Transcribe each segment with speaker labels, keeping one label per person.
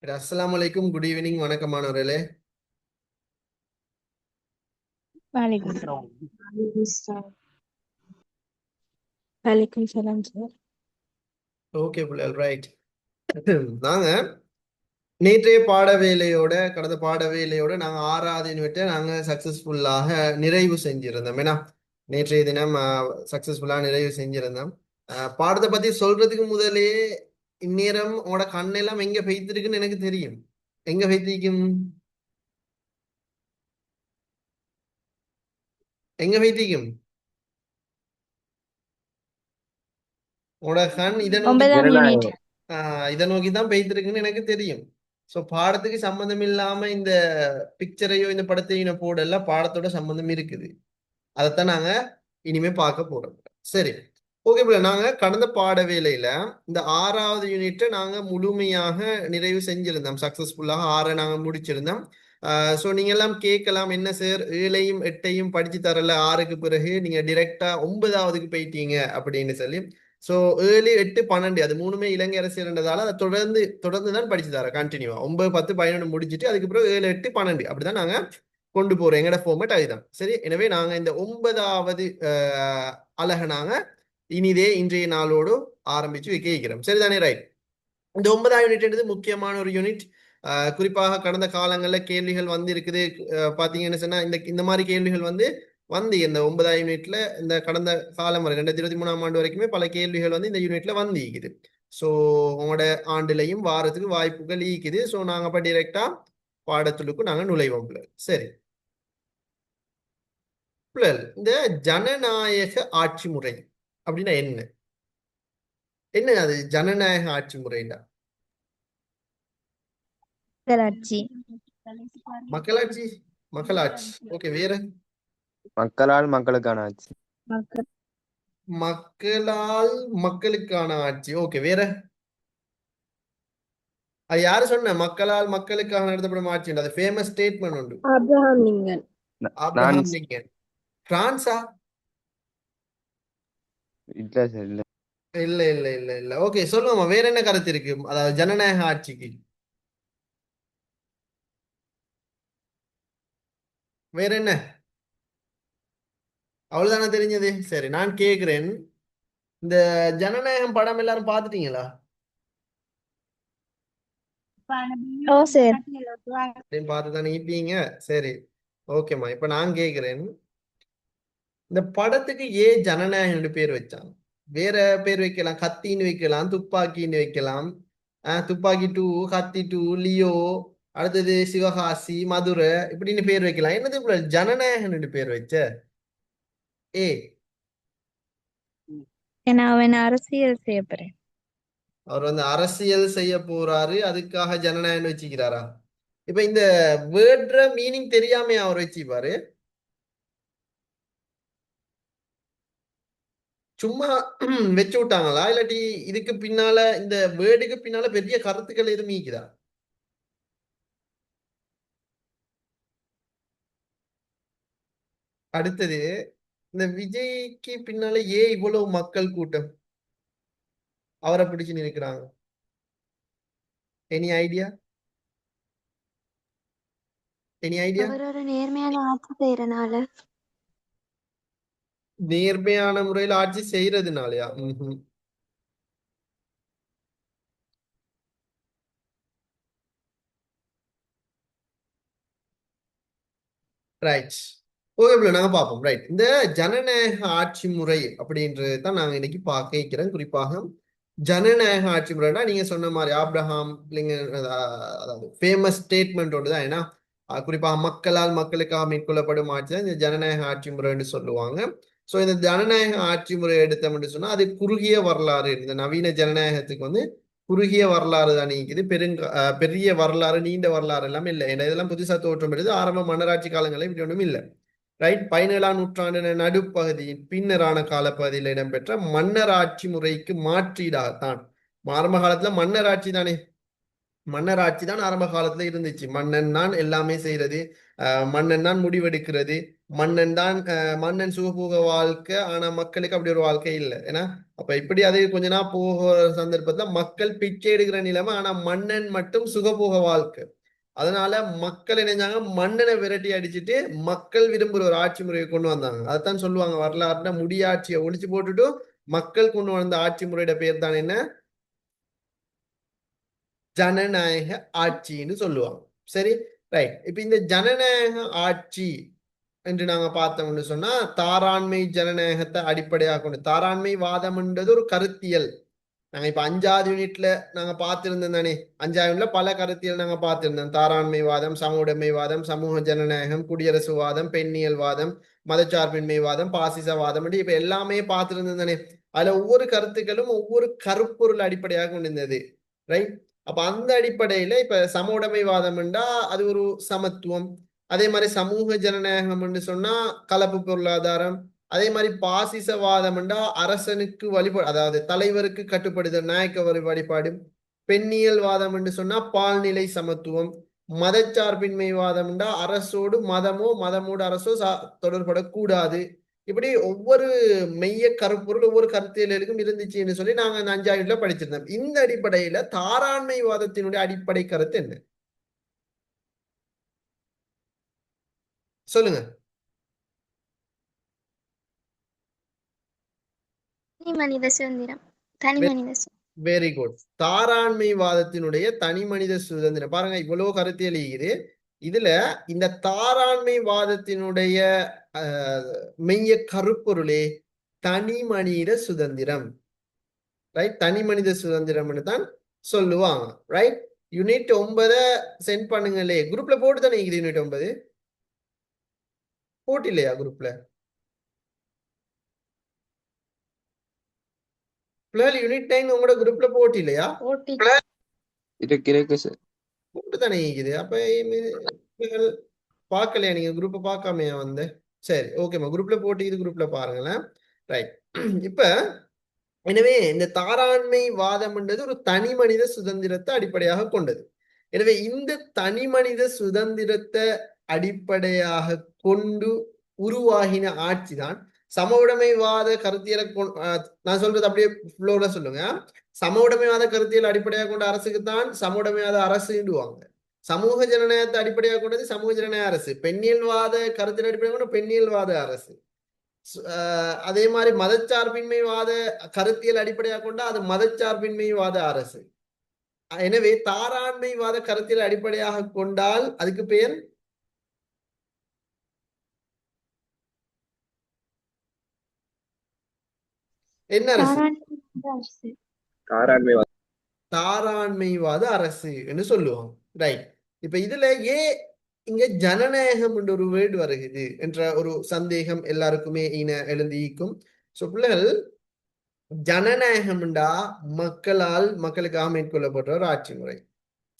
Speaker 1: அஸ்ஸலாமு அலைக்கும். Good evening. வணக்கமானவர்களே.
Speaker 2: वालेकुम वालेकुम सलाम सर।
Speaker 1: Okay புள்ளல், right. நாங்க நேற்றைய பாட வேலையோட கடந்த பாட வேலையோட நாங்க 6வது யூனிட்டை நாங்க சக்சஸ்ஃபுல்லாக நிறைவு செஞ்சிருந்தோம். ஏன்னா நேற்றைய தினம் சக்சஸ்ஃபுல்லாக நிறைவு செஞ்சிருந்தோம். பாடத்தை பத்தி சொல்றதுக்கு முதலே இந்நேரம் உங்களோட கண்ணெல்லாம் எங்க பெய்த்திருக்குன்னு எனக்கு தெரியும். எங்க பெய்த்திருக்கும்? எங்க பெய்த்திருக்கும்? உங்களோட கண் இதை நோக்கி
Speaker 2: ஒன்பதாம் யூனிட்
Speaker 3: ஜனநாயகம்.
Speaker 1: இதை நோக்கி தான் பெய்திருக்குன்னு எனக்கு தெரியும். ஸோ பாடத்துக்கு சம்பந்தம் இல்லாம இந்த பிக்சரையோ இந்த படத்தையோ போடல, பாடத்தோட சம்பந்தம் இருக்குது. அதைத்தான் நாங்க இனிமே பார்க்க போறோம். சரி, ஓகே பிள்ளை. நாங்க கடந்த பாட வேலையில இந்த 6வது யூனிட்டை நாங்க முழுமையாக நிறைவு செஞ்சிருந்தோம். சக்சஸ்ஃபுல்லாக 6 நாங்க முடிச்சிருந்தோம். ஸோ நீங்க எல்லாம் கேட்கலாம், என்ன சார் 7ஐயும் 8ஐயும் படிச்சு தரல, 6க்கு பிறகு நீங்க டிரெக்டா 9வதுக்கு போயிட்டீங்க அப்படின்னு சொல்லி. ஸோ 7, 8, 12 அது மூணுமே இலங்கை அரசியல்ன்றதால அதை தொடர்ந்து தொடர்ந்து தான் படிச்சு தர கண்டினியூவா 9, 10, 11 முடிச்சுட்டு அதுக்கப்புறம் 7, 8, 12 அப்படிதான் நாங்க கொண்டு போறோம். எங்கட ஃபார்மேட் அதுதான். சரி, எனவே நாங்க இந்த 9வது அழகை நாங்க இனிதே இன்றைய நாளோடு ஆரம்பிச்சு வைக்கிறோம். சரிதானே? ரைட். இந்த 9வது யூனிட் முக்கியமான ஒரு யூனிட். குறிப்பாக கடந்த காலங்களில் கேள்விகள் வந்து இருக்குது. பாத்தீங்கன்னு சொன்னா இந்த இந்த மாதிரி கேள்விகள் வந்து இந்த 9வது யூனிட்ல இந்த கடந்த காலம் வரை 2023ஆம் ஆண்டு வரைக்குமே பல கேள்விகள் இந்த யூனிட்ல வந்து இருக்குது. ஸோ உங்களோட ஆண்டுலையும் வாரத்துக்கு வாய்ப்புகள் ஈக்குது. ஸோ நாங்க அப்ப டிரெக்டா பாடத்துலுக்கு நாங்க நுழைவோம் பிள்ளை. சரி பிள்ளை, இந்த ஜனநாயக ஆட்சி முறை அப்படின்னா என்ன? என்ன அது ஜனநாயக ஆட்சி முறைன்னா?
Speaker 2: மக்களாட்சி
Speaker 1: மக்களாட்சி. மக்களாட்சி, ஓகே. வேற?
Speaker 3: மக்களால் மக்களுக்கான ஆட்சி.
Speaker 2: மக்கள்
Speaker 1: மக்களால் மக்களுக்கான ஆட்சி, ஓகே. வேற? அது யாரு சொன்ன மக்களால் மக்களுக்காக நடத்தப்படும் ஆட்சி? அது ஃபேமஸ் ஸ்டேட்மெண்ட் உண்டு.
Speaker 2: Abraham Lincoln.
Speaker 3: நான்
Speaker 1: ஆப்ரஹாம் லிங்கன். பிரான்ஸா?
Speaker 3: இல்ல சார், இல்ல.
Speaker 1: இல்ல இல்ல இல்ல இல்ல. ஓகே, சொல்லுவோமா. வேற என்ன கருத்து இருக்கு அதாவது ஜனநாயக ஆட்சிக்கு? வேற என்ன? அவ்வளவுதானே தெரிஞ்சது? சரி, நான் கேக்குறேன். இந்த ஜனநாயகம் படம் எல்லாரும் பாத்துட்டீங்களா?
Speaker 2: ஓ சார்.
Speaker 1: பார்த்துதானே இருப்பீங்க. சரி, ஓகேம்மா. இப்ப நான் கேக்குறேன், இந்த படத்துக்கு ஏன் ஜனநாயகம்னு பேர் வச்சாங்க? வேற பேர் வைக்கலாம், கத்தின்னு வைக்கலாம், துப்பாக்கின்னு வைக்கலாம். துப்பாக்கி 2, கத்தி 2, லியோ, அடுத்தது சிவகாசி, மதுரை இப்படின்னு பேர் வைக்கலாம். என்னது இப்ப ஜனநாயகம்னு பேர் வச்ச? ஏ
Speaker 2: ஏன்னா அவன் அரசியல் செய்ய போறேன்.
Speaker 1: அவர் அரசியல் செய்ய போறாரு, அதுக்காக ஜனநாயகம் வச்சுக்கிறாரா? இப்ப இந்த வேர்ட்ற மீனிங் தெரியாம அவர் வச்சுப்பாரு. சும்மா வச்சு விட்டாங்களா, இல்லாட்டி இதுக்கு பின்னால இந்த வேர்டுக்கு பின்னால பெரிய கருத்துக்கள் எதுவும் மீக்குதா? அடுத்தது, இந்த விஜய்க்கு பின்னால ஏன் இவ்வளவு மக்கள் கூட்டம் அவரை பிடிச்சு நிற்கிறாங்க? Any idea? Any idea?
Speaker 4: அவர் ஒரு நேர்மையான ஆட்சி செய்யறனால.
Speaker 1: நேர்மையான முறையில் ஆட்சி செய்யறதுனாலயா? ரைட். ஓகே பிள்ளை, நாங்க பார்ப்போம். ரைட். இந்த ஜனநாயக ஆட்சி முறை அப்படின்றது தான் நாங்க இன்னைக்கு பார்க்க இருக்கிறோம். குறிப்பாக ஜனநாயக ஆட்சி முறைனா நீங்க சொன்ன மாதிரி ஆப்ரஹாம் லிங்கன், அதாவது ஃபேமஸ் ஸ்டேட்மெண்ட் ஒன்று தான். ஏன்னா குறிப்பாக மக்களால் மக்களுக்காக மேற்கொள்ளப்படும் ஆட்சி தான் இந்த ஜனநாயக ஆட்சி முறைன்னு சொல்லுவாங்க. ஸோ இந்த ஜனநாயக ஆட்சி முறை எடுத்தோம்னு சொன்னா அது குறுகிய வரலாறு. இந்த நவீன ஜனநாயகத்துக்கு குறுகிய வரலாறு தான் நீக்குது. பெரிய வரலாறு, நீண்ட வரலாறு எல்லாமே இல்லை. ஏன்னா இதெல்லாம் புதுசா தோற்றம் எடுத்து ஆரம்ப மன்னராட்சி காலங்களில் இப்படி ஒன்றும் இல்லை. ரைட். 17ஆம் நூற்றாண்டு நடுப்பகுதியின் பின்னரான காலப்பகுதியில் இடம்பெற்ற மன்னராட்சி முறைக்கு மாற்றீடாகத்தான். ஆரம்ப காலத்துல மன்னராட்சி தானே மன்னராட்சி தான் ஆரம்ப காலத்துல இருந்துச்சு. மன்னன் தான் எல்லாமே செய்யறது, மன்னன் தான் முடிவெடுக்கிறது, மன்னன் சுகபோக வாழ்க்கை. ஆனா மக்களுக்கு அப்படி ஒரு வாழ்க்கை இல்லை. ஏன்னா அப்ப இப்படி அது கொஞ்ச நாள் போகிற சந்தர்ப்பத்துல மக்கள் பிச்சை எடுக்கிற நிலைமை, ஆனா மன்னன் மட்டும் சுகபோக வாழ்க்கை. அதனால மக்கள் நினைஞ்சாங்க மன்னனை விரட்டி அடிச்சுட்டு மக்கள் விரும்புற ஒரு ஆட்சி முறையை கொண்டு வந்தாங்க. அதைத்தான் சொல்லுவாங்க வரலாறுல, முடியாட்சியை ஒழிச்சு போட்டுட்டு மக்கள் கொண்டு வந்த ஆட்சி முறையோட பேர் தான் என்ன? ஜனநாயக ஆட்சின்னு சொல்லுவாங்க. சரி, ரைட். இப்ப இந்த ஜனநாயக ஆட்சி என்று நாங்க பார்த்தோம்னு சொன்னா தாராண்மை ஜனநாயகத்தை அடிப்படையாக கொண்டு, தாராண்மை வாதம்ன்றது ஒரு கருத்தியல். நாங்க இப்ப 5வது யூனிட்ல நாங்க பார்த்திருந்தோம் தானே, 5வது யூனிட்ல பல கருத்தியல் நாங்க பார்த்திருந்தோம். தாராண்மை வாதம், சமவுடைமை வாதம், சமூக ஜனநாயகம், குடியரசு வாதம், பெண்ணியல் வாதம், மதச்சார்பின்மை வாதம், பாசிசவாதம், இப்ப எல்லாமே பார்த்திருந்தோம் தானே. அதுல ஒவ்வொரு கருத்துக்களும் ஒவ்வொரு கருப்பொருள் அடிப்படையாக கொண்டிருந்தது. ரைட். அப்ப அந்த அடிப்படையில இப்ப சமவுடைமைவாதம்ண்டா அது ஒரு சமத்துவம். அதே மாதிரி சமூக ஜனநாயகம்னு சொன்னா கலப்பு பொருளாதாரம். அதே மாதிரி பாசிசவாதம்ண்டா அரசனுக்கு வழிபாடு, அதாவது தலைவருக்கு கட்டுப்படுதல், நாயக்க வழிபாடு. பெண்ணியல் வாதம் என்று சொன்னா பால்நிலை சமத்துவம். மதச்சார்பின்மை வாதம்ண்டா அரசோடு மதமோடு அரசோ தொடர்படக்கூடாது. இப்படி ஒவ்வொரு மெய்ய கருப்பொருள் ஒவ்வொரு கருத்தியலுக்கும் இருந்துச்சுன்னு சொல்லி நாங்க அந்த 5வது படிச்சிருந்தோம். இந்த அடிப்படையில தாராண்மைவாதத்தினுடைய அடிப்படை கருத்து என்ன? சொல்லுங்க.
Speaker 4: தனி மனித சுதந்திரம். தனி மனித
Speaker 1: வெரி குட். தாராண்மைவாதத்தினுடைய தனி மனித சுதந்திரம். பாருங்க, இவ்வளவு கருத்தியல் இருக்குது. இதுல இந்த தாராண்மைவாதத்தினுடைய மெய்ய கருப்பொருளே தனி மனித சுதந்திரம். ரைட். தனி மனித சுதந்திரம்னு தான் சொல்லுவாங்க. ரைட். யூனிட் 9 சென்ட் பண்ணுங்களே. குரூப்ல போட்டு தானே இருக்குது யூனிட் 9. போட்டு இல்லையா குரூப்ல? பிள்ளைகள் யூனிட் 9 உங்களோட குரூப்ல போட்டு இல்லையா?
Speaker 3: இருக்கு சார்.
Speaker 1: போட்டு தானே இருக்குது. அப்ப பிள்ளைகள் பார்க்கலையா? நீங்க குரூப்பை பார்க்காமையா வந்து? சரி, ஓகேம்மா. குரூப்ல போட்டு இது குரூப்ல பாருங்களேன். ரைட். இப்ப எனவே இந்த தாராண்மை வாதம்ன்றது ஒரு தனி மனித சுதந்திரத்தை அடிப்படையாக கொண்டது. எனவே இந்த தனி மனித சுதந்திரத்தை அடிப்படையாக கொண்டு உருவாகின ஆட்சி தான் சம உடைமைவாத கருத்தியலை நான் சொல்றது அப்படியே ஃப்ளோல சொல்லுங்க. சம உடைமைவாத கருத்தியல் அடிப்படையாக கொண்ட அரசுக்கு தான் சம உடைமைவாத அரசுடுவாங்க. சமூக ஜனநாயகத்தை அடிப்படையாக கொண்டது சமூக ஜனநாயக அரசு. பெண்ணியல்வாத கருத்தியல் அடிப்படையாக கொண்ட பெண்ணியல்வாத அரசு. அதே மாதிரி மதச்சார்பின்மைவாத கருத்தியல் அடிப்படையாக கொண்டா அது மதச்சார்பின்மைவாத அரசு. எனவே தாராண்மைவாத கருத்தியல் அடிப்படையாக கொண்டால் அதுக்கு பெயர் என்ன அரசு? தாராண்மைவாத அரசு என்று சொல்லுவாங்க. ரைட். இப்ப இதுல இங்க ஜனநாயகம் என்ற ஒரு வேர்டு வருகிறது என்ற ஒரு சந்தேகம் எல்லாருக்குமே எழுந்திக்கும். சோ பிள்ளைகள், ஜனநாயகம்டா மக்களுக்காக மேற்கொள்ளப்படுற ஒரு ஆட்சி முறை.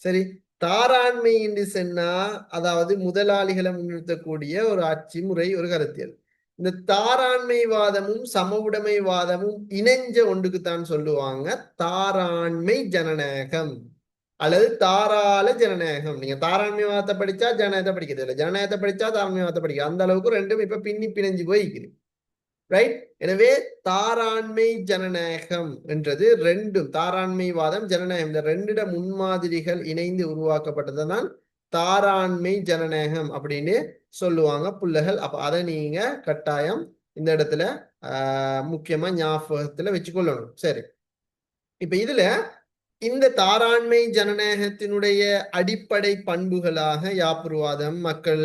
Speaker 1: சரி. தாராண்மை என்று சொன்னா அதாவது முதலாளிகளை முன்னிறுத்தக்கூடிய ஒரு ஆட்சி முறை, ஒரு கருத்தியல். இந்த தாராண்மைவாதமும் சம உடைமைவாதமும் இணைஞ்ச ஒன்றுக்குத்தான் சொல்லுவாங்க தாராண்மை ஜனநாயகம் அல்லது தாராள ஜனநாயகம். நீங்க தாராண்மைவாதத்தை படிச்சா ஜனநாயகத்தை படிக்கிறது இல்லை, ஜனநாயகத்தை படிச்சா தாராண்மைவாதத்தை படிக்க, அந்த அளவுக்கு ரெண்டும் இப்ப பிணைஞ்சு போய்க்குது. ரைட். எனவே தாராண்மை ஜனநாயகம் என்றது ரெண்டும், தாராண்மைவாதம் ஜனநாயகம், இந்த ரெண்டிட முன்மாதிரிகள் இணைந்து உருவாக்கப்பட்டதுதான் தாராண்மை ஜனநாயகம் அப்படின்னு சொல்லுவாங்க புள்ளைகள். அப்ப அதை நீங்க கட்டாயம் இந்த இடத்துல முக்கியமா ஞாபகத்துல வச்சுக்கொள்ளணும். சரி. இப்ப இதுல இந்த தாராண்மை ஜனநாயகத்தினுடைய அடிப்படை பண்புகளாக யாப்புருவாதம், மக்கள்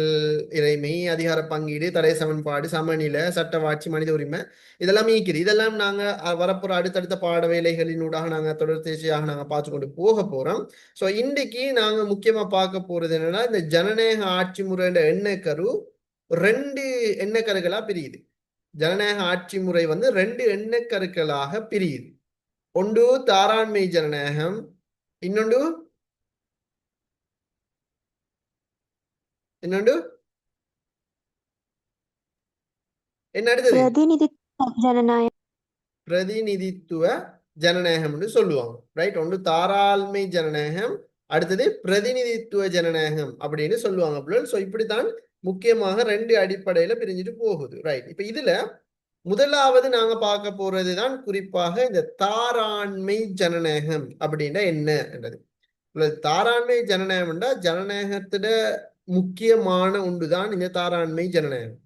Speaker 1: இறைமை, அதிகார பங்கீடு, தடை சமன்பாடு, சமநிலை, சட்டவாட்சி, மனித உரிமை, இதெல்லாம் ஈக்குது. இதெல்லாம் நாங்க வரப்போற அடுத்தடுத்த பாட வேலைகளினூடாக நாங்க தொடர்ச்சியாக நாங்க பார்த்து கொண்டு போக போறோம். சோ இன்றைக்கு நாங்க முக்கியமா பார்க்க போறது என்னன்னா, இந்த ஜனநாயக ஆட்சி முறையோட எண்ணக்கரு 2 எண்ணக்கருகளா பிரியுது. ஜனநாயக ஆட்சி முறை வந்து 2 எண்ணக்கருக்களாக பிரியுது. ஒன்று தாராண்மை ஜனநாயகம், இன்னொன்று என்ன அடுத்தது? பிரதிநிதித்துவ ஜனநாயகம் சொல்லுவாங்க. ரைட். ஒன்று தாராண்மை ஜனநாயகம், அடுத்தது பிரதிநிதித்துவ ஜனநாயகம் அப்படின்னு சொல்லுவாங்க பிள்ளைகள். ஸோ இப்படித்தான் முக்கியமாக ரெண்டு அடிப்படையில பிரிஞ்சுட்டு போகுது. ரைட். இப்ப இதுல முதலாவது நாங்க பார்க்க போறதுதான் குறிப்பாக இந்த தாராண்மை ஜனநாயகம் அப்படின்னா என்ன என்றது. தாராண்மை ஜனநாயகம்னா ஜனநாயகத்திட முக்கியமான ஒன்றுதான் இந்த தாராண்மை ஜனநாயகம்.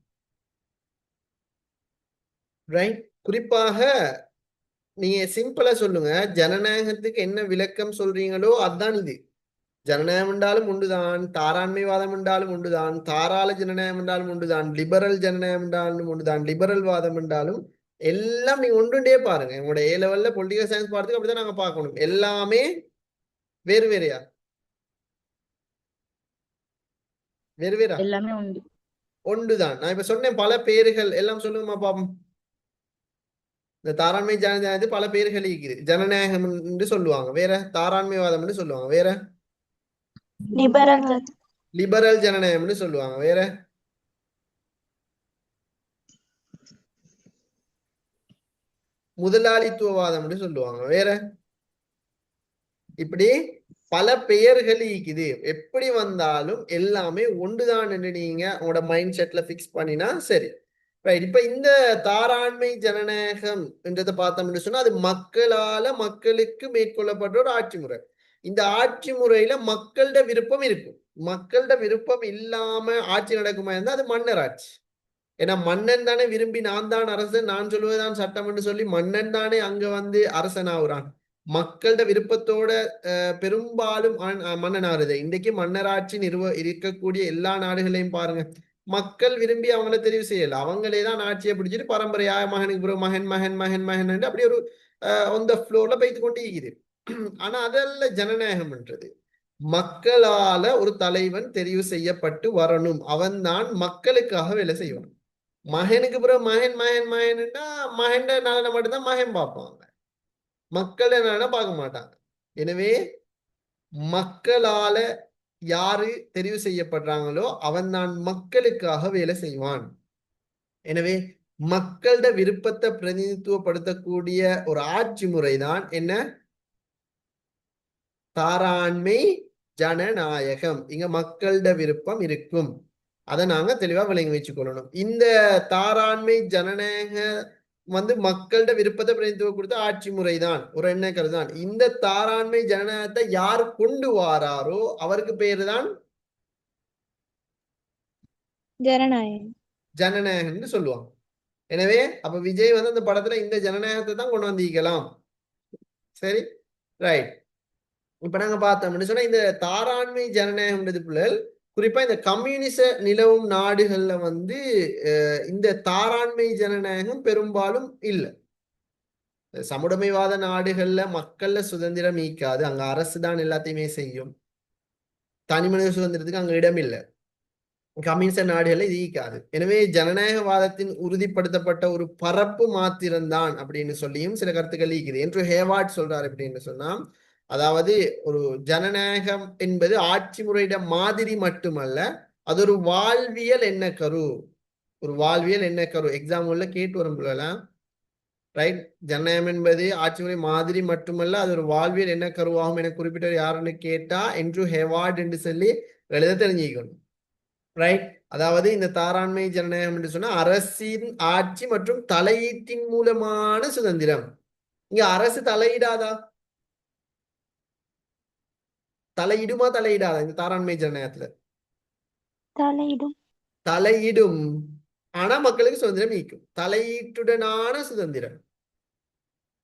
Speaker 1: ரைட். குறிப்பாக நீங்க சிம்பிளா சொல்லுங்க, ஜனநாயகத்துக்கு என்ன விளக்கம் சொல்றீங்களோ அதுதான் இது. ஜனநாயகம் என்றாலும் உண்டுதான், தாராண்மைவாதம் என்றாலும் உண்டுதான், தாராள ஜனநாயகம் என்றாலும் உண்டுதான், லிபரல் ஜனநாயகம் என்றாலும் உண்டுதான், லிபரல் வாதம் என்றாலும் எல்லாம் நீங்க ஒன்றுண்டே பாருங்க. உங்களோட ஏ லெவல்ல பொலிட்டிக்கல் சயின்ஸ் பார்த்துக்கு அப்படிதான் நாங்க பார்க்கணும். எல்லாமே வேறு வேறையா? வேறு வேறா?
Speaker 2: எல்லாமே உண்டு.
Speaker 1: ஒன்றுதான். நான் இப்ப சொன்னேன் பல பேர்கள் எல்லாம் சொல்லுங்கம்மா பாப்போம். இந்த தாராண்மை ஜனநாயகத்து பல பேர்கள் இருக்குது. ஜனநாயகம் என்று சொல்லுவாங்க, வேற தாராண்மைவாதம் என்று சொல்லுவாங்க, வேற லிபரல் ஜனநாயகம்னு சொல்லுவாங்க, வேற முதலாளித்துவவாதம்னு சொல்லுவாங்க, வேற இப்படி பல பெயர்கள் இருக்குது. எப்படி வந்தாலும் எல்லாமே ஒன்றுதான் என்று நீங்க உங்களோட மைண்ட் செட்ல பிக்ஸ் பண்ணினா சரி. ரைட். இப்ப இந்த தாராண்மை ஜனநாயகம் என்றதை பார்த்தோம்னு சொன்னா அது மக்களால மக்களுக்கு மேற்கொள்ளப்படுற ஒரு ஆட்சி முறை. இந்த ஆட்சி முறையில மக்களோட விருப்பம் இருக்கும். மக்களோட விருப்பம் இல்லாம ஆட்சி நடக்குமா இருந்தா அது மன்னர் ஆட்சி. ஏன்னா மன்னன் தானே விரும்பி நான் தான் அரசன், நான் சொல்வதுதான் சட்டம் என்று சொல்லி மன்னன் தானே அங்க வந்து அரசன் ஆகுறான். மக்களோட விருப்பத்தோட பெரும்பாலும் மன்னன் ஆகுது. இன்றைக்கு மன்னராட்சி இருக்கக்கூடிய எல்லா நாடுகளையும் பாருங்க, மக்கள் விரும்பி அவங்கள தெரிவு செய்யல, அவங்களே தான் ஆட்சியை பிடிச்சிட்டு பரம்பரையாக மகனுக்கு பிறகு மகன் மகன் மகன் மகன் அப்படி ஒரு ஆன் த ஃப்ளோர்ல போய்த்து கொண்டு இருக்குது. ஆனா அதல்ல ஜனநாயகம்ன்றது. மக்களால ஒரு தலைவன் தெரிவு செய்யப்பட்டு வரணும், அவன் தான் மக்களுக்காக வேலை செய்யணும். மகனுக்கு பிறகு மகன் மகன் மகன்னா மகன் நலனை மட்டும்தான் மகன் பார்ப்பாங்க, மக்கள் நலனை பார்க்க மாட்டாங்க. எனவே மக்களால யாரு தெரிவு செய்யப்படுறாங்களோ அவன் தான் மக்களுக்காக வேலை செய்வான். எனவே மக்களோட விருப்பத்தை பிரதிநிதித்துவப்படுத்தக்கூடிய ஒரு ஆட்சி முறைதான் என்ன? தாராண்மை ஜனநாயகம். இங்க மக்களோட விருப்பம் இருக்கும். அதை நாங்க தெளிவா விளங்கி வச்சுக்கொள்ளணும். இந்த தாராண்மை ஜனநாயக வந்து மக்களோட விருப்பத்தை பிரதிநிதித்துவம் கொடுத்த ஆட்சி முறைதான், ஒரு என்ன கருதான். இந்த தாராண்மை ஜனநாயகத்தை யார் கொண்டு வாராரோ அவருக்கு பேரு தான்
Speaker 2: ஜனநாயகம்.
Speaker 1: ஜனநாயகம்னு சொல்லுவாங்க. எனவே அப்ப விஜய் வந்து அந்த படத்துல இந்த ஜனநாயகத்தை தான் கொண்டு வந்திருக்கலாம். சரி, ரைட். இப்ப நாங்க பார்த்தோம்னு சொன்னா இந்த தாராண்மை ஜனநாயகம்ன்றது பிள்ளைகள் குறிப்பா இந்த கம்யூனிச நிலவும் நாடுகள்ல வந்து இந்த தாராண்மை ஜனநாயகம் பெரும்பாலும் இல்லை. சமுடமைவாத நாடுகள்ல மக்கள்ல சுதந்திரம் ஈக்காது, அங்க அரசு தான் எல்லாத்தையுமே செய்யும். தனி மனித சுதந்திரத்துக்கு அங்க இடம் இல்லை. கம்யூனிச நாடுகள்ல இது ஈக்காது. எனவே ஜனநாயகவாதத்தின் உறுதிப்படுத்தப்பட்ட ஒரு பரப்பு மாத்திரம்தான் அப்படின்னு சொல்லியும் சில கருத்துக்கள் ஈக்குது என்று ஹேவார்ட் சொல்றாரு. அப்படின்னு சொன்னா அதாவது ஒரு ஜனநாயகம் என்பது ஆட்சி முறையிட மாதிரி மட்டுமல்ல, அது ஒரு வாழ்வியல் என்ன கரு, ஒரு வாழ்வியல் என்ன கரு. எக்ஸாம்பிள்ல கேட்டு வரும் போலாம். ரைட். ஜனநாயகம் என்பது ஆட்சி முறை மாதிரி மட்டுமல்ல, அது ஒரு வாழ்வியல் என்ன கருவாகும் என குறிப்பிட்டவர் யாருன்னு கேட்டா என்று ஹேவார்ட் என்று சொல்லி எழுத தெரிஞ்சுக்கணும். ரைட். அதாவது இந்த தாராண்மை ஜனநாயகம் என்று சொன்னா அரசின் ஆட்சி மற்றும் தலையீட்டின் மூலமான சுதந்திரம். இங்க அரசு தலையிடாதா? தலையிடுமா தலையிடாதா? இந்த தாராண்மை ஜனநாயகத்துல தலையிடும். ஆனா மக்களுக்கு சுதந்திரம் நீக்கும், தலையீட்டுடனான சுதந்திரம்.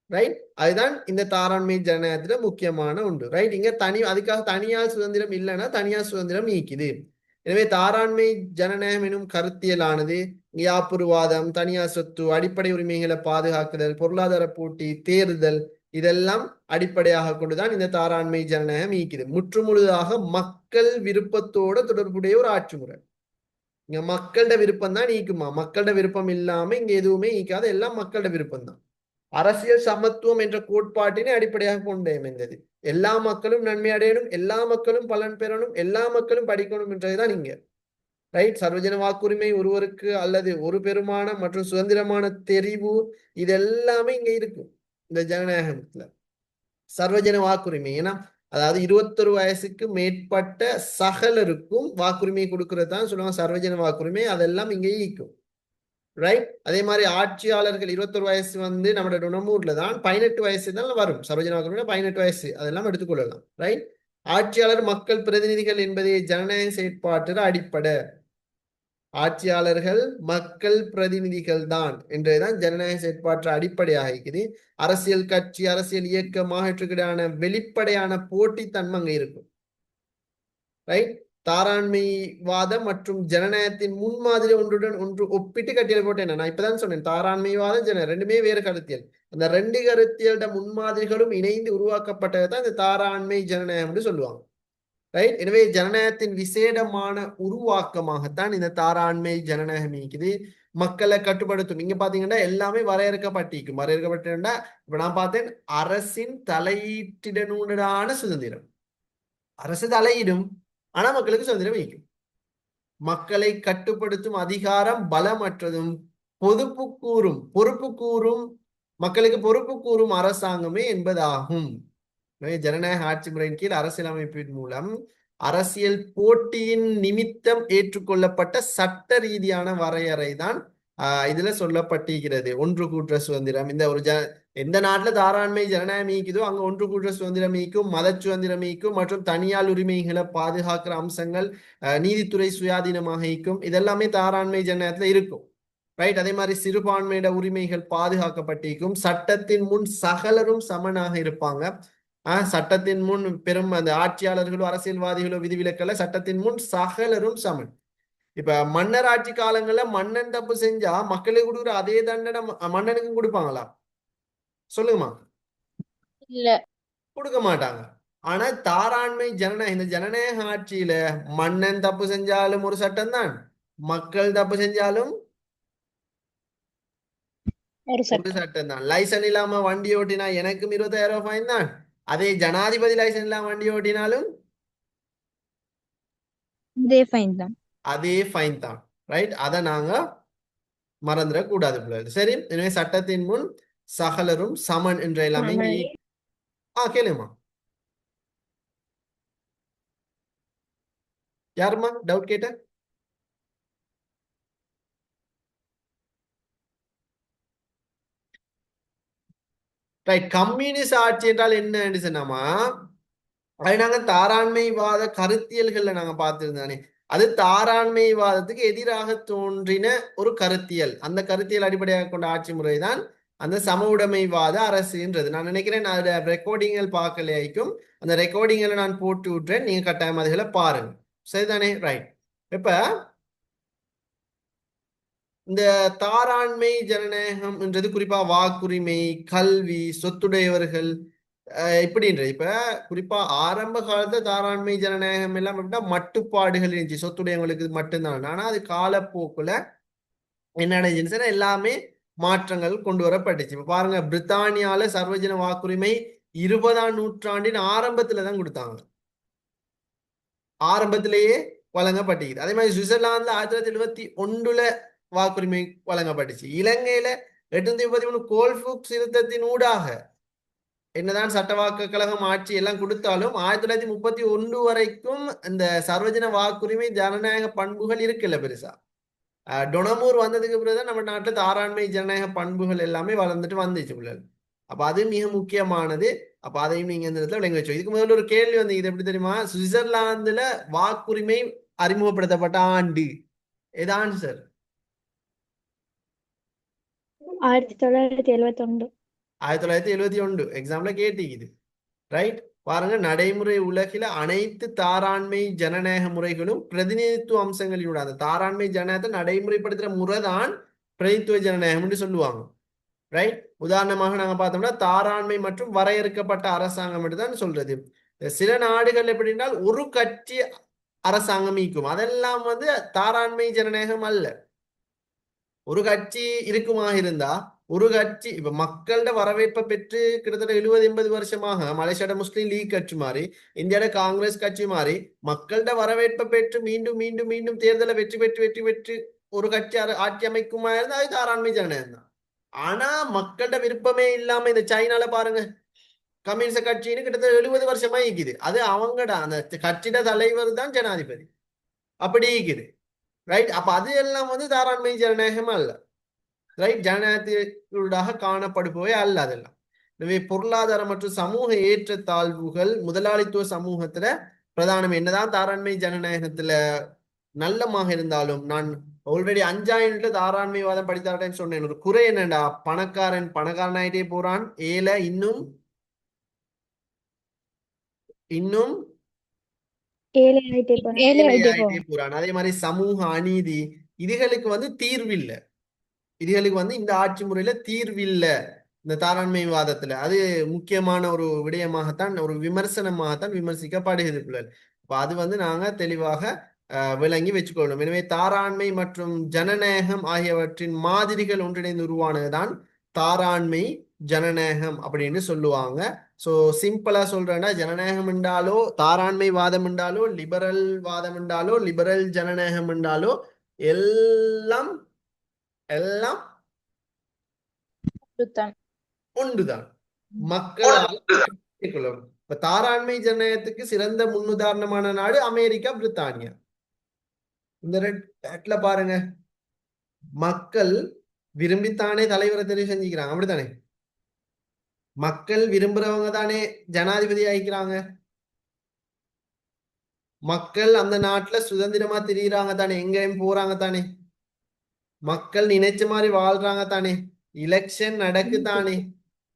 Speaker 1: ரைட். அதுதான் இந்த தாராண்மை ஜனநாயகத்துல முக்கியமான ஒன்று. ரைட். இங்க அதுக்காக தனியார் சுதந்திரம் இல்லைன்னா தனியார் சுதந்திரம் நீக்குது. எனவே தாராண்மை ஜனநாயகம் எனும் கருத்தியலானது யாப்புருவாதம், தனியார் சொத்து, அடிப்படை உரிமைகளை பாதுகாக்குதல், பொருளாதார போட்டி, தேர்தல் இதெல்லாம் அடிப்படையாக கொண்டுதான் இந்த தாராண்மை ஜனநாயகம் ஈக்குது. முற்றுமுழுதாக மக்கள் விருப்பத்தோட தொடர்புடைய ஒரு ஆட்சி முறை. இங்க மக்களோட விருப்பம் தான் ஈக்குமா, மக்களோட விருப்பம் இல்லாம இங்க எதுவுமே ஈக்காத, எல்லாம் மக்களோட விருப்பம் தான். அரசியல் சமத்துவம் என்ற கோட்பாட்டினை அடிப்படையாக கொண்டு அமைந்தது. எல்லா மக்களும் நன்மை அடையணும், எல்லா மக்களும் பலன் பெறணும், எல்லா மக்களும் படிக்கணும் என்றதுதான் இங்க. ரைட். சர்வஜன வாக்குரிமை, ஒருவருக்கு அல்லது ஒரு பெருமானம் மற்றும் சுதந்திரமான தெரிவு இது எல்லாமே இங்க இருக்கும் இந்த ஜனநாயகத்துல. சர்வஜன வாக்குரிமை, ஏன்னா அதாவது 21 வயசுக்கு மேற்பட்ட சகலருக்கும் வாக்குரிமை கொடுக்கறது தான் சொல்லுவாங்க சர்வஜன வாக்குரிமை. அதெல்லாம் இங்கே ஈக்கும். ரைட். அதே மாதிரி ஆட்சியாளர்கள் 21 வயசு வந்து நம்மளோட நுணமூர்ல தான் 18 வயசு தான் வரும். சர்வஜன வாக்குரிமை 18 வயசு அதெல்லாம் எடுத்துக்கொள்ளலாம். ரைட். ஆட்சியாளர் மக்கள் பிரதிநிதிகள் என்பதே ஜனநாயக செயற்பாட்டு அடிப்படை. ஆட்சியாளர்கள் மக்கள் பிரதிநிதிகள் தான் என்றுதான் ஜனநாயக செயற்பாட்டு அடிப்படையாக இருக்குது. அரசியல் கட்சி அரசியல் இயக்கம் ஆகியவற்றுக்கிடையான வெளிப்படையான போட்டித்தன்மை அங்க இருக்கும். ரைட். தாராண்மைவாதம் மற்றும் ஜனநாயகத்தின் முன்மாதிரி ஒன்றுடன் ஒன்று ஒப்பிட்டு கட்டியல் போட்டேன். நான் இப்பதான் சொன்னேன் தாராண்மைவாதம் ஜன ரெண்டுமே வேறு கருத்தியல். அந்த ரெண்டு கருத்தியல்ட முன்மாதிரிகளும் இணைந்து உருவாக்கப்பட்டதுதான் இந்த தாராண்மை ஜனநாயகம் சொல்லுவாங்க. ரைட். எனவே ஜனநாயகத்தின் விசேடமான உருவாக்கமாகத்தான் இந்த தாராண்மை ஜனநாயகம் இருக்குது. மக்களை கட்டுப்படுத்தும். இங்க பாத்தீங்கன்னா எல்லாமே வரையறுக்கப்பட்டிருக்கும். வரையறுக்கப்பட்டா இப்ப நான் பார்த்தேன் அரசின் தலையீட்டிடனூடான சுதந்திரம். அரசு தலையிடும், ஆனா மக்களுக்கு சுதந்திரம் வைக்கும். மக்களை கட்டுப்படுத்தும் அதிகாரம் பலமற்றதும் பொறுப்பு கூறும் மக்களுக்கு பொறுப்பு கூறும் அரசாங்கமே என்பதாகும். ஜனநாயக ஆட்சி முறையின் கீழ் அரசியலமைப்பின் மூலம் அரசியல் போட்டியின் நிமித்தம் ஏற்றுக்கொள்ளப்பட்ட சட்ட ரீதியான வரையறை தான் இதுல சொல்லப்பட்டிருக்கிறது. ஒன்று கூற்ற சுதந்திரம். இந்த ஒரு எந்த நாட்டுல தாராண்மை ஜனநாயகம் ஈக்குதோ அங்க ஒன்று கூற்ற சுதந்திரம் ஈக்கும், மத சுதந்திரம் ஈக்கும் மற்றும் தனியார் உரிமைகளை பாதுகாக்கிற அம்சங்கள் நீதித்துறை சுயாதீனமாக ஈக்கும். இதெல்லாமே தாராண்மை ஜனநாயகத்துல இருக்கும். ரைட். அதே மாதிரி சிறுபான்மையிட உரிமைகள் பாதுகாக்கப்பட்டிருக்கும். சட்டத்தின் முன் சகலரும் சமனாக இருப்பாங்க. சட்டத்தின் முன் பெரும் அந்த ஆட்சியாளர்களோ அரசியல்வாதிகளோ விதிவிலக்கல்ல, சட்டத்தின் முன் சகலரும் சமன். இப்ப மன்னர் ஆட்சி காலங்கள்ல மன்னன் தப்பு செஞ்சா மக்களுக்கு கொடுக்குற அதே தண்டனை மன்னனுக்கும் கொடுப்பாங்களா? சொல்லுங்கம்மா.
Speaker 2: இல்ல.
Speaker 1: கொடுக்க மாட்டாங்க. ஆனா தாராண்மை ஜனநாயக இந்த ஜனநாயக ஆட்சியில மன்னன் தப்பு செஞ்சாலும் ஒரு சட்டம் தான், மக்கள் தப்பு செஞ்சாலும்
Speaker 2: ஒரு
Speaker 1: ஒரு சட்டம் தான். லைசன்ஸ் இல்லாம வண்டி ஓட்டினா எனக்கும் 20,000 ஃபைன் தான். அதே ஜனாதிபதி லைசன்ஸ் இல்லாம வண்டி ஓட்டினாலும்
Speaker 2: இதே ஃபைன் தான்.
Speaker 1: அதே ஃபைன் தான். ரைட். அதை நாங்க மறந்துடக்கூடாது பிள்ளைகள். சரி. எனவே சட்டத்தின் முன் சகலரும் சமன் என்ற எல்லாமே கேளுமா. யாருமா டவுட் கேட்ட? ரைட். கம்யூனிஸ்ட் ஆட்சி என்றால் என்ன சொன்னாமா, அது நாங்க தாராண்மைவாத கருத்தியல்கள்ல நாங்க பார்த்திருந்தானே, அது தாராண்மைவாதத்துக்கு எதிராக தோன்றின ஒரு கருத்தியல். அந்த கருத்தியல் அடிப்படையாக கொண்ட ஆட்சி முறைதான் அந்த சம உடைமைவாத அரசுன்றது. நான் நினைக்கிறேன் அதோட ரெக்கார்டிங்கள் பார்க்கலையாய்க்கும். அந்த ரெக்கார்டிங்களை நான் போட்டு விட்டுறேன், நீங்க கட்டாயம் அதுகளை பாருங்க. சரிதானே? ரைட். இப்ப இந்த தாராண்மை ஜனநாயகம்ன்றது குறிப்பா வாக்குரிமை, கல்வி, சொத்துடையவர்கள் இப்படின்றது. இப்ப குறிப்பா ஆரம்ப காலத்துல தாராண்மை ஜனநாயகம் எல்லாம் எப்படின்னா மட்டுப்பாடுகள் இருந்துச்சு, சொத்துடையவங்களுக்கு மட்டும்தான். ஆனா அது காலப்போக்குல என்ன நடந்துச்சுன்னா எல்லாமே மாற்றங்கள் கொண்டு வரப்பட்டுச்சு. இப்ப பாருங்க, பிரித்தானியால சர்வஜன வாக்குரிமை 20ஆம் நூற்றாண்டின் ஆரம்பத்துல தான் கொடுத்தாங்க. ஆரம்பத்திலேயே வழங்கப்பட்டிருக்குது. அதே மாதிரி சுவிட்சர்லாந்துல 1971 வாக்குரிமை வழங்கப்பட்டுச்சு. இலங்கையில 833 கோல்ஃபுக் திருத்தத்தின் ஊடாக என்னதான் சட்டவாக்க கழகம் ஆட்சி எல்லாம் கொடுத்தாலும் 1931 வரைக்கும் இந்த சர்வஜன வாக்குரிமை ஜனநாயக பண்புகள் இருக்குல்ல பெருசா. டொனமூர் வந்ததுக்கு பிறகுதான் நம்ம நாட்டுல தாராண்மை ஜனநாயக பண்புகள் எல்லாமே வளர்ந்துட்டு வந்துச்சு பிள்ளைகள். அப்ப அது மிக முக்கியமானது. அப்ப அதையும் நீங்க இந்த இடத்துல விளங்க வச்சோம். இதுக்கு முதல்ல ஒரு கேள்வி வந்து இது எப்படி தெரியுமா, சுவிட்சர்லாந்துல வாக்குரிமை அறிமுகப்படுத்தப்பட்ட ஆண்டு எது ஆன்சர்?
Speaker 2: 1971.
Speaker 1: 1971 எக்ஸாம்ல கேட்டீங்க. ரைட். பாருங்க, நடைமுறை உலகில அனைத்து தாராண்மை ஜனநாயக முறைகளும் பிரதிநிதித்துவ அம்சங்களோட அந்த தாராண்மை ஜனநாயகத்தை நடைமுறைப்படுத்துற முறைதான் பிரதிநிதித்துவ ஜனநாயகம் சொல்லுவாங்க. ரைட். உதாரணமாக நாங்க பார்த்தோம்னா தாராண்மை மற்றும் வரையறுக்கப்பட்ட அரசாங்கம் தான் சொல்றது. சில நாடுகள் எப்படின்னா ஒரு கட்சி அரசாங்கம் ஈக்கும், அதெல்லாம் வந்து தாராண்மை ஜனநாயகம் அல்ல. ஒரு கட்சி இருக்குமா இருந்தா ஒரு கட்சி இப்ப மக்களோட வரவேற்பை பெற்று கிட்டத்தட்ட 70-80 வருஷமாக மலேசியாட முஸ்லீம் லீக் கட்சி மாதிரி இந்தியாவோட காங்கிரஸ் கட்சி மாதிரி மக்களோட வரவேற்பை பெற்று மீண்டும் மீண்டும் மீண்டும் தேர்தலை வெற்றி பெற்று ஒரு கட்சி ஆட்சி அமைக்குமா இருந்தா அது தாராண்மை ஜனநாயகம் தான். ஆனா மக்களோட விருப்பமே இல்லாம இந்த சைனால பாருங்க, கம்யூனிஸ்ட் கட்சின்னு கிட்டத்தட்ட 70 வருஷமா இருக்குது. அது அவங்கட அந்த கட்சியோட தலைவர் தான் ஜனாதிபதி. அப்படி இருக்குது. ரைட். அப்ப அது எல்லாம் வந்து தாராண்மை ஜனநாயகமா அல்ல. ரைட். ஜனநாயகத்தினூடாக காணப்படுபவை அல்ல அதெல்லாம். எனவே பொருளாதார மற்றும் சமூக ஏற்றத்தாழ்வுகள் முதலாளித்துவ சமூகத்துல பிரதானம். என்னதான் தாராண்மை ஜனநாயகத்துல நல்லமாக இருந்தாலும், நான் ஆல்ரெடி 5 தாராண்மைவாதம் படித்தாட்டேன்னு சொன்னேன். ஒரு குறை என்னடா, பணக்காரன் பணக்காரனாயிட்டே போறான், ஏழை இன்னும் இன்னும்
Speaker 2: ஏழையாயிட்டே போறேன்.
Speaker 1: ஏழையாயிட்டே போறான். அதே மாதிரி சமூக அநீதி, இதுகளுக்கு வந்து தீர்வு இல்லை. இதுகளுக்கு வந்து இந்த ஆட்சி முறையில தீர்வு இல்லை. இந்த தாராண்மைவாதத்துல அது முக்கியமான ஒரு விடயமாகத்தான், ஒரு விமர்சனமாகத்தான் விமர்சிக்கப்படுகிறது பிள்ளைகள். அப்ப அது வந்து நாங்க தெளிவாக விளங்கி வச்சுக்கொள்ளணும். எனவே தாராண்மை மற்றும் ஜனநாயகம் ஆகியவற்றின் மாதிரிகள் ஒன்றிணைந்து உருவானதுதான் தாராண்மை ஜனநாயகம் அப்படின்னு சொல்லுவாங்க. ஸோ சிம்பிளா சொல்றேன்னா, ஜனநாயகம் என்றாலோ தாராண்மை வாதம் என்றாலோ லிபரல் வாதம் என்றாலோ லிபரல் ஜனநாயகம் என்றாலோ எல்லாம் எல்லாம் ஒன்றுதான். மக்களால் கொள்ளணும். இப்ப தாராண்மை ஜனநாயகத்துக்கு சிறந்த முன்னுதாரணமான நாடு அமெரிக்கா, பிரித்தானியா. இந்த ரெட்ல பாருங்க, மக்கள் விரும்பித்தானே தலைவரை தெரிவு செஞ்சுக்கிறாங்க. அப்படித்தானே? மக்கள் விரும்புறவங்க தானே ஜனாதிபதி ஆகிக்கிறாங்க. மக்கள் அந்த நாட்டுல சுதந்திரமா திரியிறாங்க தானே, எங்கேயும் போறாங்க தானே, மக்கள் நினைச்ச மாதிரி வாழ்றாங்க தானே, எலெக்ஷன் நடக்கு தானே,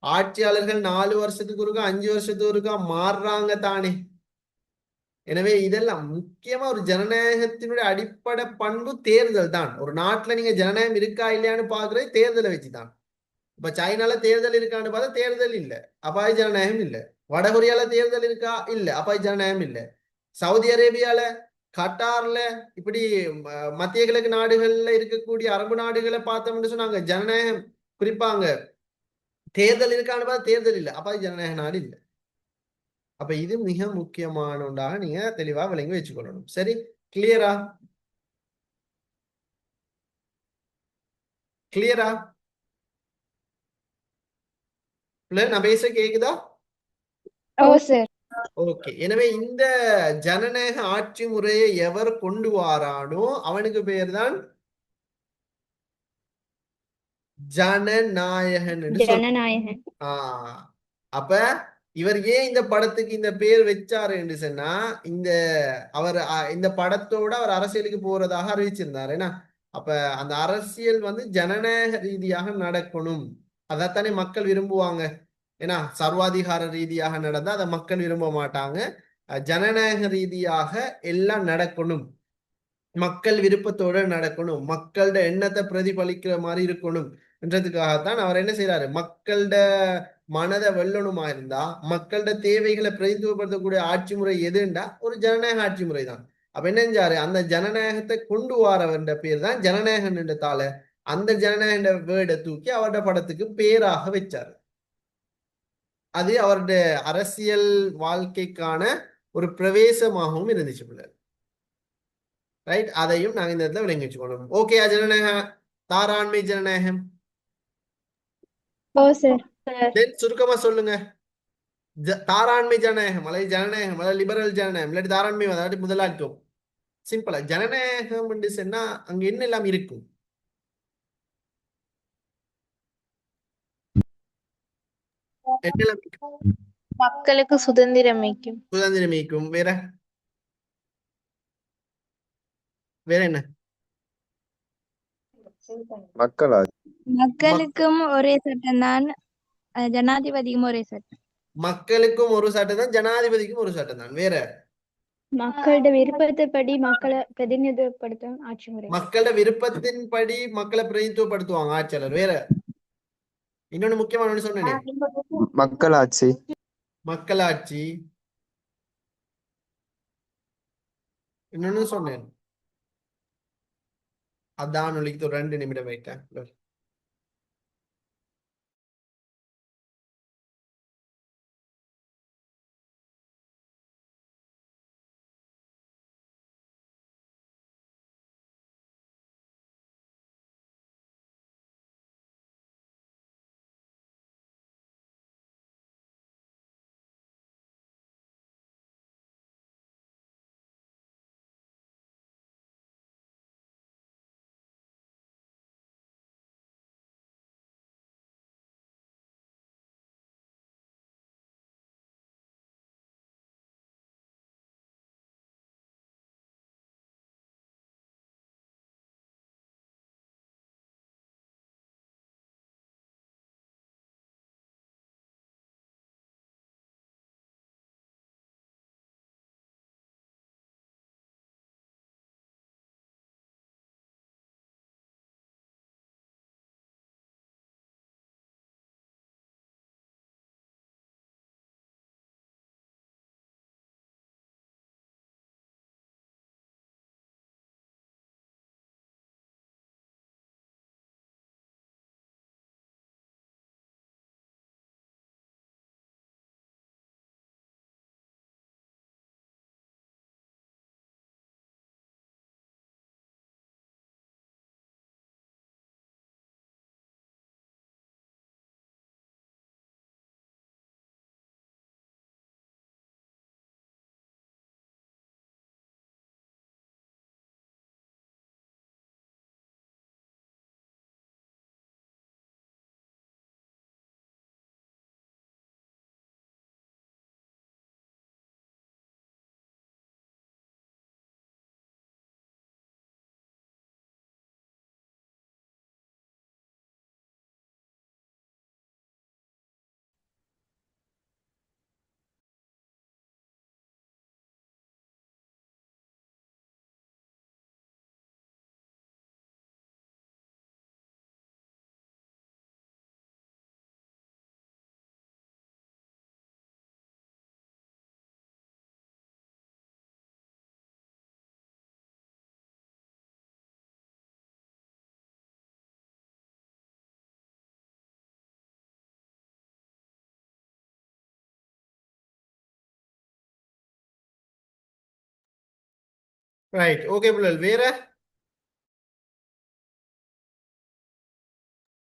Speaker 1: ஆட்சியாளர்கள் 4 வருஷத்துக்கு ஒருக்கா 5 வருஷத்துக்கு ஒருக்கா மாறுறாங்க தானே. எனவே இதெல்லாம் முக்கியமா ஒரு ஜனநாயகத்தினுடைய அடிப்படை பண்பு தேர்தல் தான். ஒரு நாட்டுல நீங்க ஜனநாயகம் இருக்கா இல்லையான்னு பாக்குறது தேர்தலை வச்சுதான். இப்ப சைனால தேர்தல் இருக்கான்னு பார்த்தா தேர்தல் இல்ல, அப்பாய் ஜனநாயகம் இல்ல. வடகொரியால தேர்தல் இருக்கா? இல்ல, அப்பாய் ஜனநாயகம் இல்ல. சவுதி அரேபியால, கட்டார்ல, இப்படி மத்திய கிழக்கு நாடுகள்ல இருக்கக்கூடிய அரபு நாடுகளை பார்த்தோம்னு சொன்னாங்க ஜனநாயகம் குறிப்பாங்க. தேர்தல் இருக்கான்னு பார்த்தா தேர்தல் இல்ல, அப்பாய் ஜனநாயக நாடு இல்ல. அப்ப இது மிக முக்கியமான ஒன்றாக நீங்க தெளிவா விளங்கி வச்சுக்கொள்ளணும். சரி, கிளியரா? கிளியரா? நான் பேச கேக்குதா? ஓகே. எனவே இந்த ஜனநாயக ஆட்சி முறையை எவர் கொண்டு வாரானோ அவனுக்கு பெயர் தான் ஜனநாயகன் என்று
Speaker 2: ஜனநாயகன்.
Speaker 1: அப்ப இவர் ஏன் இந்த படத்துக்கு இந்த பேர் வச்சாரு என்று சொன்னா, இந்த அவர் இந்த படத்தோட அவர் அரசியலுக்கு போறதாக அறிவிச்சிருந்தாரு. ஏன்னா அப்ப அந்த அரசியல் வந்து ஜனநாயக ரீதியாக நடக்கணும். அதைத்தானே மக்கள் விரும்புவாங்க. ஏன்னா சர்வாதிகார ரீதியாக நடந்தா அதை மக்கள் விரும்ப மாட்டாங்க. ஜனநாயக ரீதியாக எல்லாம் நடக்கணும், மக்கள் விருப்பத்தோட நடக்கணும், மக்களோட எண்ணத்தை பிரதிபலிக்கிற மாதிரி இருக்கணும் என்றதுக்காகத்தான் அவர் என்ன செய்யறாரு, மக்களோட மனதை வெல்லணுமா இருந்தா மக்களோட தேவைகளை பிரதிநிதித்துவப்படுத்தக்கூடிய ஆட்சி முறை எதுண்டா ஒரு ஜனநாயக ஆட்சி முறை தான். அப்ப என்ன செஞ்சாரு, அந்த ஜனநாயகத்தை கொண்டு வரவன்ற பேர் தான் ஜனநாயகன் என்ற தாள அந்த ஜனநாயக வேர்டை தூக்கி அவருடைய படத்துக்கு பேராக வச்சாரு. அது அவருடைய அரசியல் வாழ்க்கைக்கான ஒரு பிரவேசமாகவும் இருந்துச்சு பிள்ளைகள். ரைட். அதையும் நாங்க இந்த இடத்துல விளங்கி வச்சுக்கணும். ஓகே, ஜனநாயகம், தாராண்மை ஜனநாயகம் சுருக்கமா சொல்லுங்க. தாராண்மை ஜனநாயகம் அல்லது ஜனநாயகம் அல்லது லிபரல் ஜனநாயகம் இல்லாட்டி தாராண்மை அதாவது முதலாளித்துவம். சிம்பிளா ஜனநாயகம் என்று சொன்னா அங்க என்ன எல்லாம் இருக்கும்?
Speaker 2: மக்களுக்கு சுதந்திரம் வைக்கும்.
Speaker 1: சுதந்திரம் வைக்கும். வேற வேற என்ன?
Speaker 2: மக்களுக்கும் ஒரே சட்டம் தான், ஜனாதிபதிக்கும் ஒரே சட்டம்.
Speaker 1: மக்களுக்கும் ஒரு சட்டம் தான், ஜனாதிபதிக்கும் ஒரு சட்டம் தான். வேற
Speaker 2: மக்களோட விருப்பத்தைப்படி மக்களை பிரதிநிதித்துவப்படுத்தும் ஆட்சி முறை.
Speaker 1: மக்களோட விருப்பத்தின்படி மக்களை பிரதிநிதித்துவப்படுத்துவாங்க ஆட்சியாளர். வேற இன்னொன்னு முக்கியமான சொன்னேன்,
Speaker 3: மக்களாட்சி.
Speaker 1: மக்களாட்சி. இன்னொன்னு சொன்னேன், அதான் 2 நிமிடம் வைட்டேன். ரைட், ஓகே பிள்ளைகள். வேற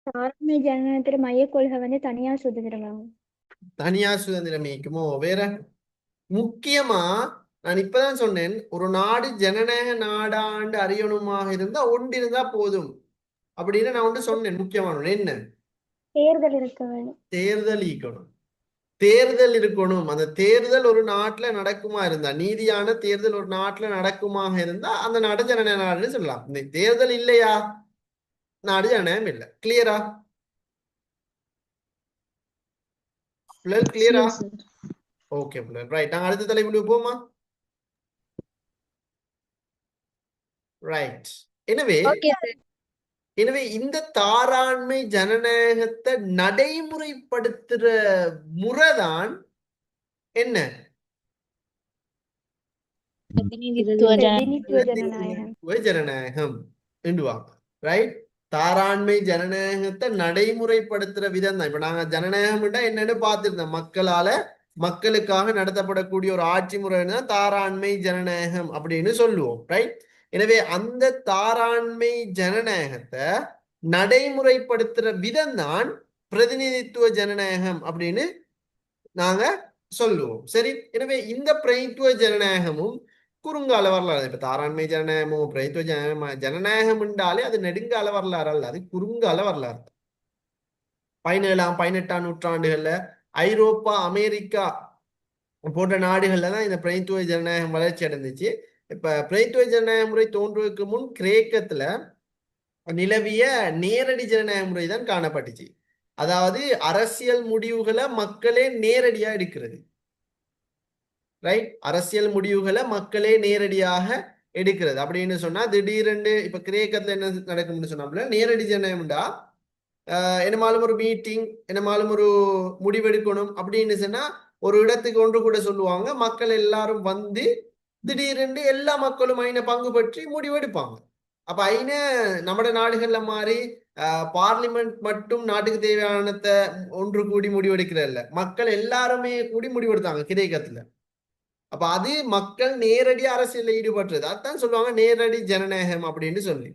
Speaker 5: தாராண்மை ஜனநாயகத்துல மையக் கொள்கை வந்து தனியார் சுதந்திரம்.
Speaker 1: தனியார் சுதந்திரம் இயக்குமோ? வேற முக்கியமா நான் இப்பதான் சொன்னேன், ஒரு நாடு ஜனநாயக நாடாண்டு அறியணுமாக இருந்தா ஒன்று இருந்தா போதும் அப்படின்னு நான் ஒன்று சொன்னேன். முக்கியமான ஒண்ணு என்ன?
Speaker 5: தேர்தல் இருக்க வேண்டும்.
Speaker 1: தேர்தல் இருக்கணும். தேர்தல் இருக்கணும். அந்த தேர்தல் ஒரு நாட்டுல நடக்குமா இருந்தா, நீதியான தேர்தல் ஒரு நாட்டுல நடக்குமாக இருந்தா அந்த நாடு ஜனநாயக நாடுன்னு சொல்லலாம். இந்த தேர்தல் இல்லையா, நாடு ஜனநாயகம் இல்லை. கிளியரா பிள்ளைகள்? கிளியரா? ஓகே பிள்ளைகள், ரைட். நாங்க அடுத்த தலைப்புக்கு போமா? ரைட். எனவே
Speaker 2: ஓகே சார்.
Speaker 1: எனவே இந்த தாராண்மை ஜனநாயகத்தை நடைமுறைப்படுத்துற முறைதான் என்ன?
Speaker 5: பிரதிநிதித்துவ ஜனநாயகம்.
Speaker 1: பிரதிநிதித்துவ ஜனநாயகம் என்றுவாங்க. ரைட். தாராண்மை ஜனநாயகத்தை நடைமுறைப்படுத்துற விதம் தான். இப்ப நாங்க ஜனநாயகம் என்னன்னு பார்த்திருந்தோம். மக்களுக்காக நடத்தப்படக்கூடிய ஒரு ஆட்சி முறைன்னு தான் தாராண்மை ஜனநாயகம் அப்படின்னு சொல்லுவோம். ரைட். எனவே அந்த தாராண்மை ஜனநாயகத்தை நடைமுறைப்படுத்துற விதம் தான் பிரதிநிதித்துவ ஜனநாயகம் அப்படின்னு நாங்க சொல்லுவோம். சரி. எனவே இந்த பிரதிநிதித்துவ ஜனநாயகமும் குறுங்கால வரலாறு. இப்ப தாராண்மை ஜனநாயகமும் பிரதிநிதித்துவ ஜனநாயகம் என்றாலே அது நெடுங்கால வரலாறு அல்ல, அது குறுங்கால வரலாறு. 17ஆம் 18ஆம் நூற்றாண்டுகள்ல ஐரோப்பா, அமெரிக்கா போன்ற நாடுகள்ல தான் இந்த பிரதிநிதித்துவ ஜனநாயகம் வளர்ச்சி அடைந்துச்சு. இப்ப பிரதிநிதித்துவ ஜனநாயக முறை தோன்றுவதற்கு முன் கிரேக்கத்துல நிலவிய நேரடி ஜனநாயக முறை தான் காணப்பட்டுச்சு. அதாவது அரசியல் முடிவுகளை மக்களே நேரடியா எடுக்கிறது. ரைட். அரசியல் முடிவுகளை மக்களே நேரடியாக எடுக்கிறது அப்படின்னு சொன்னா, திடீரென்று இப்ப கிரேக்கத்துல என்ன நடக்கும்னு சொன்னாப்புல, நேரடி ஜனநாயகம்டா என்னமாலும் ஒரு மீட்டிங், என்னமாலும் ஒரு முடிவெடுக்கணும் அப்படின்னு சொன்னா ஒரு இடத்துக்கு ஒன்று கூட சொல்லுவாங்க. மக்கள் எல்லாரும் வந்து திடீரென்று எல்லா மக்களும் ஐன பங்கு பற்றி முடிவெடுப்பாங்க. அப்ப ஐன நம்ம நாடுகள்ல மாதிரி பார்லிமெண்ட் மட்டும் நாட்டுக்கு தேவையானதை ஒன்று கூடி முடிவெடுக்கிறதில்ல, மக்கள் எல்லாருமே கூடி முடிவெடுத்தாங்க கிரேக்கத்துல. அப்ப அது மக்கள் நேரடியா அரசியல்ல ஈடுபடுறது, அதான் சொல்லுவாங்க நேரடி ஜனநாயகம் அப்படின்னு சொல்லி.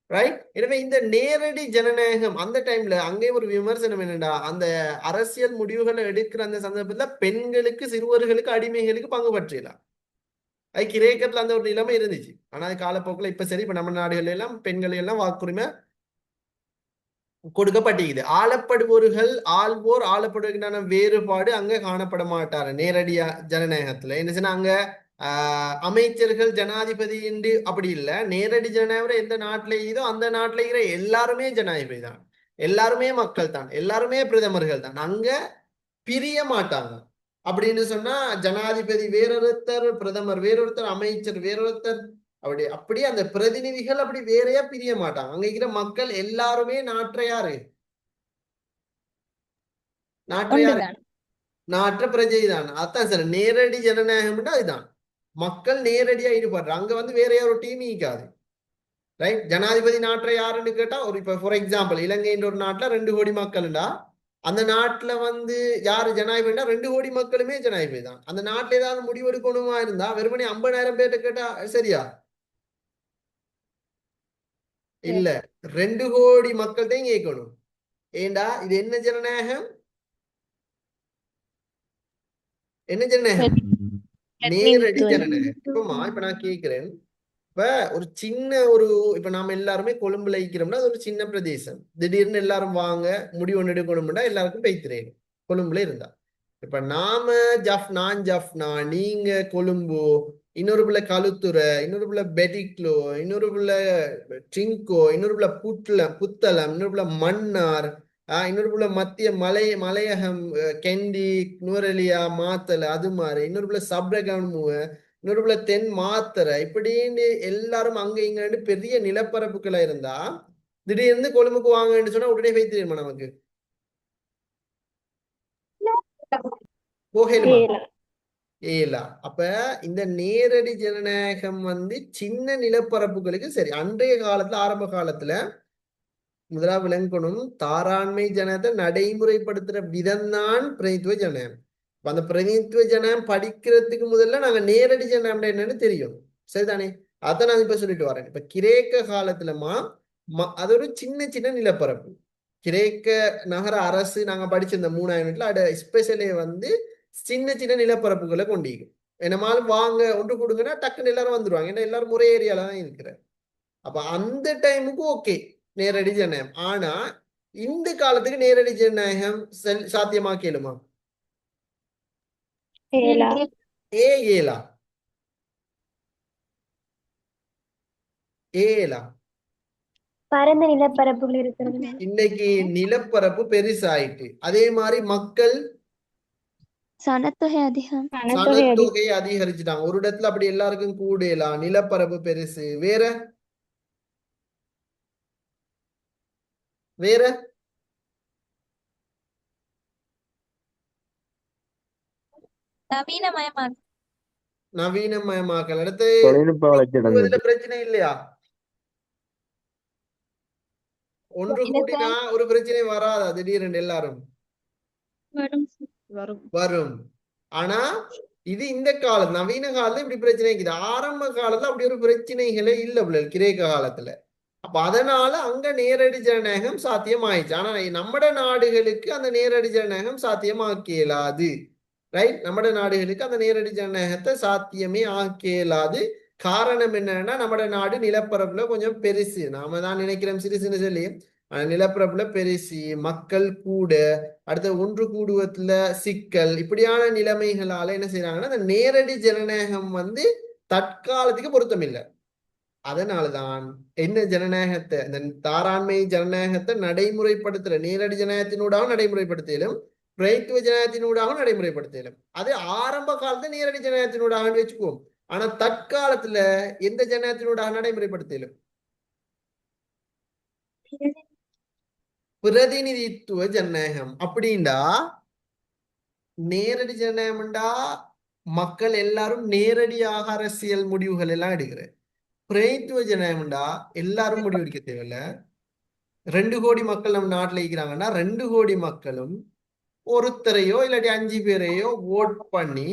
Speaker 1: ரைட். எனவே இந்த நேரடி ஜனநாயகம் அந்த டைம்ல அங்கே ஒரு விமர்சனம் என்னடா, அந்த அரசியல் முடிவுகளை எடுக்கிற அந்த சந்தர்ப்பத்துல பெண்களுக்கு, சிறுவர்களுக்கு, அடிமைகளுக்கு பங்கு பற்றியலாம். அது கிரேக்கத்துல அந்த ஒரு நிலைமை இருந்துச்சு. ஆனா அது காலப்போக்கில் இப்ப சரி, இப்ப நம்ம நாடுகள் எல்லாம் பெண்கள் எல்லாம் வாக்குரிமை கொடுக்கப்பட்டிருக்குது. ஆளப்படுவோர்கள், ஆள்வோர், ஆளப்படுவதற்கான வேறுபாடு அங்க காணப்பட மாட்டாரு நேரடியா ஜனநாயகத்துல. என்ன சொன்னா அங்க அமைச்சர்கள், ஜனாதிபதி என்று அப்படி இல்லை. நேரடி ஜனநாயகம் எந்த நாட்டில இதோ அந்த நாட்டில இருக்கிற எல்லாருமே ஜனாதிபதி தான், எல்லாருமே மக்கள் தான், எல்லாருமே பிரதமர்கள் தான். அங்க பிரிய மாட்டாங்க. அப்படின்னு சொன்னா ஜனாதிபதி வேறொருத்தர், பிரதமர் வேறொருத்தர், அமைச்சர் வேறொருத்தர், அப்படி அந்த பிரதிநிதிகள் அப்படி வேறையா பிரிய மாட்டாங்க. அங்க இருக்கிற மக்கள் எல்லாருமே நாற்ற யாரு? நாற்ற பிரஜை தான். அதான் சார் நேரடி ஜனநாயகம். அதுதான் மக்கள் நேரடியா ஈடுபடுற. அங்க வந்து வேற யாரோ டீம் இருக்காது. ரைட். ஜனாதிபதி நாட்டை யாருன்னு கேட்டா, ஒரு இப்ப ஃபார் எக்ஸாம்பிள் இலங்கைன்ற ஒரு நாட்டுல 2 கோடி மக்கள்டா, அந்த நாட்டுல வந்து யாரு ஜனாதிபதினா 2 கோடி மக்களுமே ஜனாதிபதி தான். அந்த நாட்டுல ஏதாவது முடிவெடுக்கணுமா இருந்தா வெறுமனே 50,000 பேர்ட்ட கேட்டா சரியா? இல்ல, 2 கோடி மக்கள் தான் கேட்கணும். ஏண்டா இது என்ன ஜனநாயகம்? என்ன ஜனநாயகம்? நேரடி ஜனநாயகம். இப்ப நான் கேட்கிறேன், இப்ப ஒரு சின்ன இப்ப நாம எல்லாருமே கொழும்புல இருக்கிறோம்னா அது ஒரு சின்ன பிரதேசம். திடீர்னு எல்லாரும் வாங்க முடிவு ஒன்று எடுக்கணும்னா எல்லாருக்கும் பெய்த்திரேன் கொழும்புல இருந்தா. இப்ப நான் ஜஃப்னா, நீங்க கொழும்பு, இன்னொரு பிள்ளை களுத்துறை, இன்னொரு பிள்ளை பெட்டிக்லோ, இன்னொரு பிள்ளை ட்ரிங்கோ, இன்னொரு பிள்ளை புத்தளம், இன்னொரு பிள்ளை மன்னார், இன்னொரு பிள்ளை மத்திய மலையகம், கெண்டி, நுவரெலியா, மாத்தலை, அது மாதிரி இன்னொரு பிள்ளை சப்ரகமுவ, இன்னொரு பிள்ளை தென் மாத்தரை, இப்படின்னு எல்லாரும் அங்க இங்க பெரிய நிலப்பரப்புகளை இருந்தா திடீர்னு கொழும்புக்கு வாங்கன்னு சொன்னா உடனே போய் தெரியுமா நமக்கு? ஏலா. அப்ப இந்த நேரடி ஜனநாயகம் வந்து சின்ன நிலப்பரப்புகளுக்கு சரி. அன்றைய காலத்துல, ஆரம்ப காலத்துல முதலாவது விளங்கணும், தாராண்மை ஜனத்தை நடைமுறைப்படுத்துற விதம்தான் பிரதிநிதித்துவ ஜனநாயகம். அந்த பிரதிநிதித்துவ ஜனநாயகம் படிக்கிறதுக்கு முதல்ல நாங்க நேரடி ஜனநாயகம் என்னன்னு தெரியும். சரிதானே? அதை நான் இப்ப சொல்லிட்டு வரேன். இப்ப கிரேக்க காலத்துலமா அது ஒரு சின்ன சின்ன நிலப்பரப்பு. கிரேக்க நகர அரசு நாங்க படிச்ச இந்த 3ஆம் யூனிட்ல அட ஸ்பெஷலே வந்து சின்ன சின்ன நிலப்பரப்புகளை கொண்டீங்க. என்னமாலும் வாங்க ஒன்று கொடுங்கன்னா டக்குன்னு எல்லாரும் வந்துருவாங்க, ஏன்னா எல்லாரும் ஒரே ஏரியால தான் இருக்கிற. அப்ப அந்த டைமுக்கு ஓகே நேரடி ஜனநாயகம். ஆனா இந்த காலத்துக்கு நேரடி ஜனநாயகம் சாத்தியமாக்கலுமா?
Speaker 5: ஏலா
Speaker 1: ஏலா ஏலா
Speaker 5: பரந்த நிலப்பரப்புகள் இருக்கிறது.
Speaker 1: இன்னைக்கு நிலப்பரப்பு பெருசாயிட்டு, அதே மாதிரி மக்கள்
Speaker 4: சனத்தொகை அதிகம்.
Speaker 5: சனத்தொகை
Speaker 1: சனத்தொகையை அதிகரிச்சுட்டாங்க. ஒரு இடத்துல அப்படி எல்லாருக்கும் கூடலாம், நிலப்பரப்பு பெருசு. வேற வேற
Speaker 2: நவீனமயமாக்கல்.
Speaker 1: நவீனமயமாக்கல். அடுத்து
Speaker 3: தொழில்நுட்ப வளர்ச்சி
Speaker 1: இதுல
Speaker 3: அடைஞ்சது.
Speaker 1: பிரச்சனை இல்லையா? ஒன்று கூடினா ஒரு பிரச்சனை வராதா திடீரென்று எல்லாரும்? வரும். ஆனா இது இந்த காலம் நவீன காலத்துல இப்படி பிரச்சனை இருக்குது. ஆரம்ப காலத்துல அப்படி ஒரு பிரச்சனைகளே இல்ல பிள்ளைகள் கிரேக்க காலத்துல. அப்ப அதனால அங்க நேரடி ஜனநாயகம் சாத்தியம் ஆயிடுச்சு. ஆனா நம்மட நாடுகளுக்கு அந்த நேரடி ஜனநாயகம் சாத்தியம் ஆக்கியலாது. ரைட், நம்மட நாடுகளுக்கு அந்த நேரடி ஜனநாயகத்தை சாத்தியமே ஆக்கியலாது. காரணம் என்னன்னா, நம்மட நாடு நிலப்பரப்புல கொஞ்சம் பெருசு. நாம தான் நினைக்கிறோம் சிறுசுன்னு சொல்லி, ஆனா நிலப்பரப்புல பெருசு, மக்கள் கூட, அடுத்த ஒன்று கூடுவதுல சிக்கல், இப்படியான நிலைமைகளால என்ன செய்யறாங்கன்னா அந்த நேரடி ஜனநாயகம் வந்து தற்காலத்துக்கு பொருத்தம் இல்லை. அதனாலதான் என்ன ஜனநாயகத்தை, இந்த தாராண்மை ஜனநாயகத்தை நடைமுறைப்படுத்துற நேரடி ஜனநாயகத்தினூடாக நடைமுறைப்படுத்திலும் பிரயத்துவ ஜனநாயகத்தினூடாக நடைமுறைப்படுத்திலும். அது ஆரம்ப காலத்துல நேரடி ஜனநாயகத்தினூடாக வச்சுக்குவோம். ஆனா தற்காலத்துல எந்த ஜனநாயகத்தினூடாக நடைமுறைப்படுத்திலும்? பிரதிநிதித்துவ ஜனநாயகம். அப்படின்டா நேரடி ஜனநாயகம்டா மக்கள் எல்லாரும் நேரடியாக அரசியல் முடிவுகள் எல்லாம் எடுக்கிற. பிரதித்துவ ஜனநாயகம்டா எல்லாரும் முடிவெடுக்க தேவையில்ல. 2 கோடி மக்கள் நம்ம நாட்டுல இருக்கிறாங்கன்னா 2 கோடி மக்களும் ஒருத்தரையோ இல்லாட்டி 5 பேரையோ ஓட் பண்ணி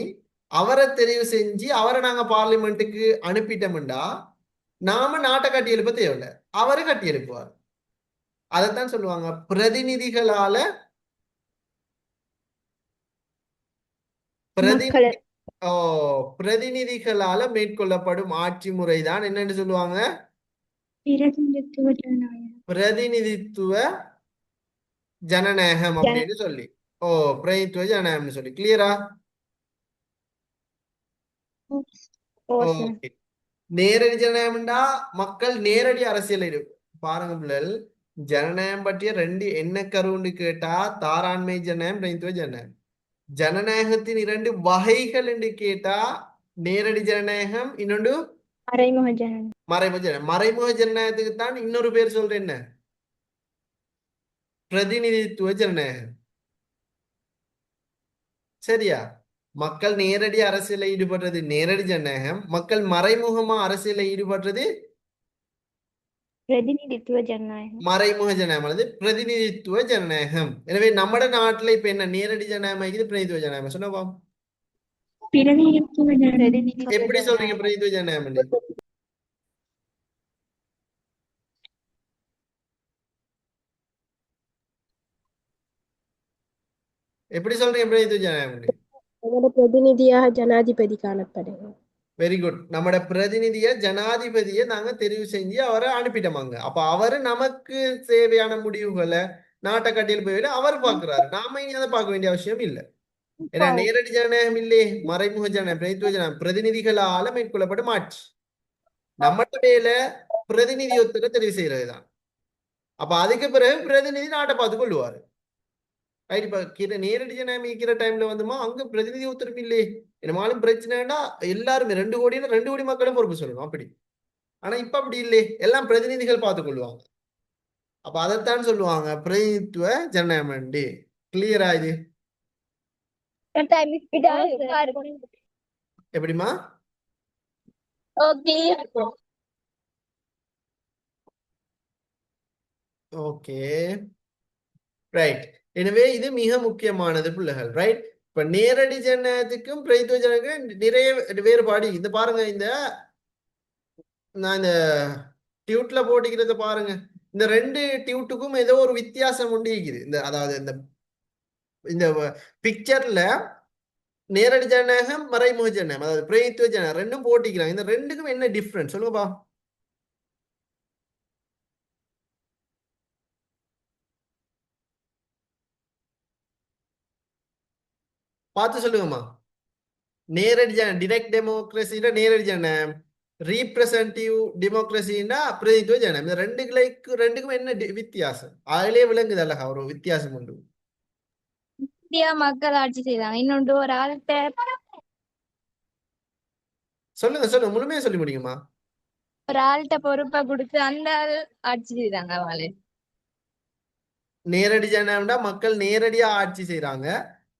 Speaker 1: அவரை தெரிவு செஞ்சு அவரை நாங்க பார்லிமெண்ட்டுக்கு அனுப்பிட்டோம்டா நாம நாட்டை கட்டி எழுப்ப தேவையில்லை, அவரு கட்டி எழுப்புவார். அதைத்தான் சொல்லுவாங்க பிரதிநிதிகளால பிரதிநிதிகளால மேற்கொள்ளப்படும் ஆட்சி முறைதான் என்னன்னு சொல்லுவாங்க? பிரதிநிதித்துவ ஜனநாயகம் அப்படின்னு சொல்லி. பிரதிநிதித்துவ ஜனநாயகம்னு சொல்லி. கிளியரா? ஓகே. நேரடி ஜனநாயகம்டா மக்கள் நேரடி அரசியல் பாருங்க பிள்ளைகள், ஜனநாயகம் பற்றிய 2 என்ன கருவுன்னு கேட்டா தாராண்மை ஜனநாயகம், பிரதிநிதித்துவ ஜனநாயகம். ஜனநாயகத்தின் 2 வகைகள் என்று கேட்டா நேரடி ஜனநாயகம், இன்னொன்று
Speaker 5: மறைமுக ஜனநாயகம்.
Speaker 1: மறைமுக ஜனநாயகம். மறைமுக ஜனநாயகத்துக்கு தான் இன்னொரு பேர் சொல்றேன், என்ன? பிரதிநிதித்துவ ஜனநாயகம். சரியா? மக்கள் நேரடி அரசியல ஈடுபடுறது நேரடி ஜனநாயகம், மக்கள் மறைமுகமா அரசியல ஈடுபடுறது
Speaker 5: பிரதிநிதித்துவ ஜனநாயகம்.
Speaker 1: மறைமுக ஜனநாயகம் அல்லது பிரதிநிதித்துவ ஜனநாயகம். எனவே நம்ம நாட்டுல இப்ப என்ன நேரடி ஜனநாயகம் இது பிரதிநிதித்துவ ஜனநாயகம் சொன்னோம். எப்படி சொல்றீங்க பிரதிநிதித்துவ ஜனநாயகம்? எப்படி சொல்றீங்க பிரதிநிதித்துவ ஜனநாயகம்?
Speaker 6: பிரதிநிதியாக ஜனாதிபதி காணப்படுங்க.
Speaker 1: Very good. நம்மட பிரதிநிதிய ஜனாதிபதியை நாங்க தெரிவு செஞ்சு அவரை அனுப்பிட்டோமாங்க. அப்ப அவரு நமக்கு தேவையான முடிவுகளை நாட்டை கட்டியல் போயில அவர் பாக்குறாரு. நாம இனி அதை பார்க்க வேண்டிய அவசியம் இல்லை. ஏன்னா நேரடி ஜனநாயகம் இல்லே, மறைமுக ஜனநாயகம், பிரதிநிதித்துவ ஜனநாயகம், பிரதிநிதிகளால மேற்கொள்ளப்படும் ஆட்சி. நம்மகிட்ட வேலை பிரதிநிதித்துவத்தை தெரிவு செய்யறதுதான். அப்ப அதுக்கு பிறகு பிரதிநிதி நாட்டை பார்த்து கொள்ளுவாரு. ரைட். இப்ப நேரடி ஜனநாயகம் இருக்கிற டைம்ல வந்துமா அங்க பிரதிநிதி உத்தரவு இல்லையே, என்னமாலும் பிரச்சனைனா எல்லாருமே 2 கோடினா 2 கோடி மக்களும் பொறுப்பு சொல்லணும் அப்படி. ஆனா இப்ப அப்படி இல்லையே, எல்லாம் பிரதிநிதிகள் பார்த்துக் கொள்வாங்க. அப்ப அதைத்தான் சொல்லுவாங்க பிரதிநிதித்துவ ஜனநாயகம். கிளியரா இது? எப்படிமா? Okay, right. எனவே இது மிக முக்கியமானது பிள்ளைகள். ரைட். இப்ப நேரடி ஜனநாயகத்துக்கும் பிரதித்துவ ஜனநாயகம் நிறைய வேறுபாடு. இந்த பாருங்க, இந்த நான் இந்த டியூட்ல போட்டிக்கிறத பாருங்க. இந்த ரெண்டு டியூட்டுக்கும் ஏதோ ஒரு வித்தியாசம் உண்டு இருக்குது. இந்த அதாவது இந்த இந்த பிக்சர்ல நேரடி ஜனநாயகம் மறைமுக ஜனநாயகம் அதாவது பிரதிநிதித்துவ ஜனநாயகம் ரெண்டும் போட்டிக்கிறாங்க. இந்த ரெண்டுக்கும் என்ன டிஃபரன்ஸ் சொல்லுங்கப்பா. பார்த்து சொல்லுங்கம்மா. நேரடி டிரெக்ட் டெமோக்ரஸினா நேரடி ஜனநாயகம், ரீப்ரசன்டிவ் டெமோக்ரஸினா பிரதிநிதித்துவ ஜனநாயகம். இந்த ரெண்டுக்கும் என்ன வித்தியாசம்? அதிலே விளங்குது அல்ல ஒரு வித்தியாசம் உண்டு.
Speaker 2: இந்தியா மக்கள் ஆட்சி செய்தாங்க. இன்னொன்று ஒரு ஆள்கிட்ட
Speaker 1: சொல்லுங்க முழுமையா சொல்லி முடியுமா?
Speaker 2: ஒரு ஆள்கிட்ட பொறுப்பை கொடுத்து அந்த ஆள் ஆட்சி செய்தாங்க. அவளு
Speaker 1: நேரடி ஜனநாயகம்டா மக்கள் நேரடியா ஆட்சி செய்யறாங்க.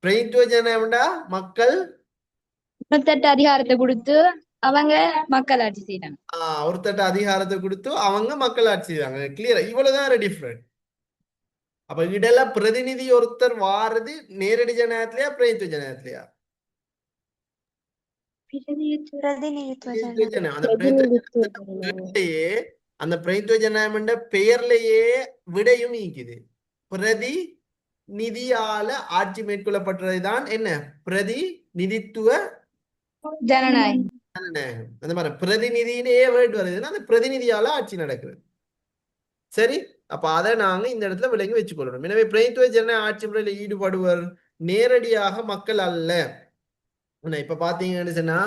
Speaker 1: பிரதிநிதித்துவ ஜனநாயகம்டா மக்கள்
Speaker 2: 38 அதிகாரத்தை கொடுத்து அவங்க மக்கள் ஆட்சி செய்தாங்க.
Speaker 1: ஒருத்தட்ட அதிகாரத்தை கொடுத்து அவங்க மக்கள் ஆட்சி செய்யறாங்க. கிளியரா? இவ்வளவுதான் டிஃப்ரெண்ட். அப்ப இடல பிரதிநிதி ஒருத்தர் வாரது நேரடி ஜனநாயகத்திலயா பிரதிநிதித்துவ ஜனநாயகத்திலயா?
Speaker 4: பிரதிநிதித்துவ
Speaker 1: பிரதிநிதித்துவ ஜனநாயகம். அந்த
Speaker 6: பிரதிநிதித்துவ ஜனநாயகம்.
Speaker 1: வீட்டையே அந்த பிரதிநிதித்துவ ஜனநாயகம் பெயர்லயே விடையும் ஈக்குது. பிரதி நிதியால ஆட்சி மேற்கொள்ளப்பட்டதுதான் என்ன பிரதிநிதித்துவ
Speaker 2: ஜனநாயகம்.
Speaker 1: ஜனநாயகம். அந்த மாதிரி பிரதிநிதியிலேயே வேர்டு வருதுன்னா அந்த பிரதிநிதியால ஆட்சி நடக்குது. சரி, அப்ப அதை நாங்க இந்த இடத்துல விளங்கி வச்சுக்கொள்ளணும். எனவே பிரதிநிதித்துவ ஜனநாயக ஆட்சி முறையில ஈடுபடுவர் நேரடியாக மக்கள் அல்ல. இப்ப பாத்தீங்கன்னு சொன்னா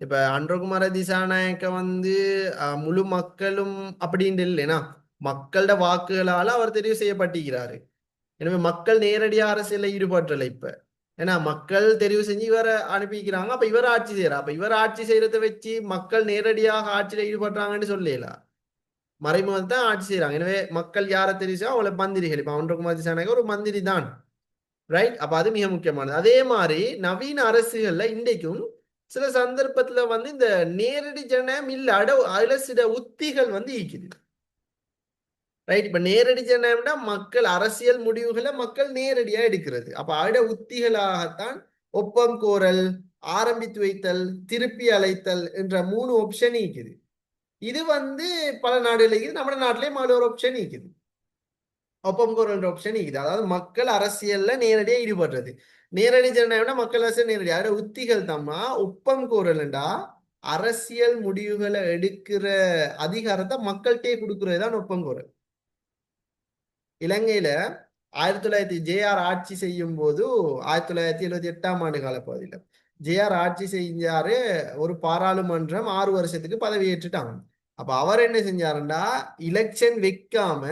Speaker 1: இப்ப அன்றகுமார திசாநாயக்க முழு மக்களும் அப்படின்னு இல்லைன்னா மக்களோட வாக்குகளால அவர் தெரிவு செய்யப்பட்டிருக்கிறாரு. எனவே மக்கள் நேரடியா அரசியல ஈடுபட்டல. இப்ப ஏன்னா மக்கள் தெரிவு செஞ்சு இவரை அனுப்பிக்கிறாங்க. அப்ப இவர் ஆட்சி செய்யறா. அப்ப இவர் ஆட்சி செய்யறதை வச்சு மக்கள் நேரடியாக ஆட்சியில ஈடுபடுறாங்கன்னு சொல்லலாம். மறைமுகம் தான் ஆட்சி செய்யறாங்க. எனவே மக்கள் யாரை தெரிவு செய்ய அவங்கள மந்திரிகள். இப்ப அன்றகுமார் திசாநாயக்க ஒரு மந்திரி தான். ரைட்? அப்ப அது மிக முக்கியமானது. அதே மாதிரி நவீன அரசுகள்ல இன்றைக்கும் சில சந்தர்ப்பத்துல இந்த நேரடி ஜனநாயகம் இல்ல அதுல சில உத்திகள் ஈக்குது. ரைட்? இப்ப நேரடி ஜனநாயகம்னா மக்கள் அரசியல் முடிவுகளை மக்கள் நேரடியா எடுக்கிறது. அப்ப அட உத்திகளாகத்தான் ஒப்பம் கோரல், ஆரம்பித்து வைத்தல், திருப்பி அழைத்தல் என்ற 3 ஆப்ஷன் இருக்குது. இது பல நாடுகள் இருக்குது. நம்ம நாட்டிலேயே ஒரு ஆப்ஷன் இருக்குது. ஒப்பம் கோரல் ஆப்ஷன் இருக்குது. அதாவது மக்கள் அரசியல்ல நேரடியா ஈடுபடுறது. நேரடி ஜனநாயகம்னா மக்கள் அரசியல் நேரடியா அட உத்திகள் தாம்மா. ஒப்பம் கோரல்ண்டா அரசியல் முடிவுகளை எடுக்கிற அதிகாரத்தை மக்கள்கிட்டே கொடுக்கறது தான் ஒப்பம் கோரல். இலங்கையில 1900 ஜேஆர் ஆட்சி செய்யும் போது 1978ஆம் ஆண்டு கால பகுதியில் ஜேஆர் ஆட்சி செஞ்சாரு. ஒரு பாராளுமன்றம் 6 வருஷத்துக்கு பதவியேற்றுட்டாங்க. அப்ப அவர் என்ன செஞ்சாருன்னா எலெக்ஷன் வைக்காம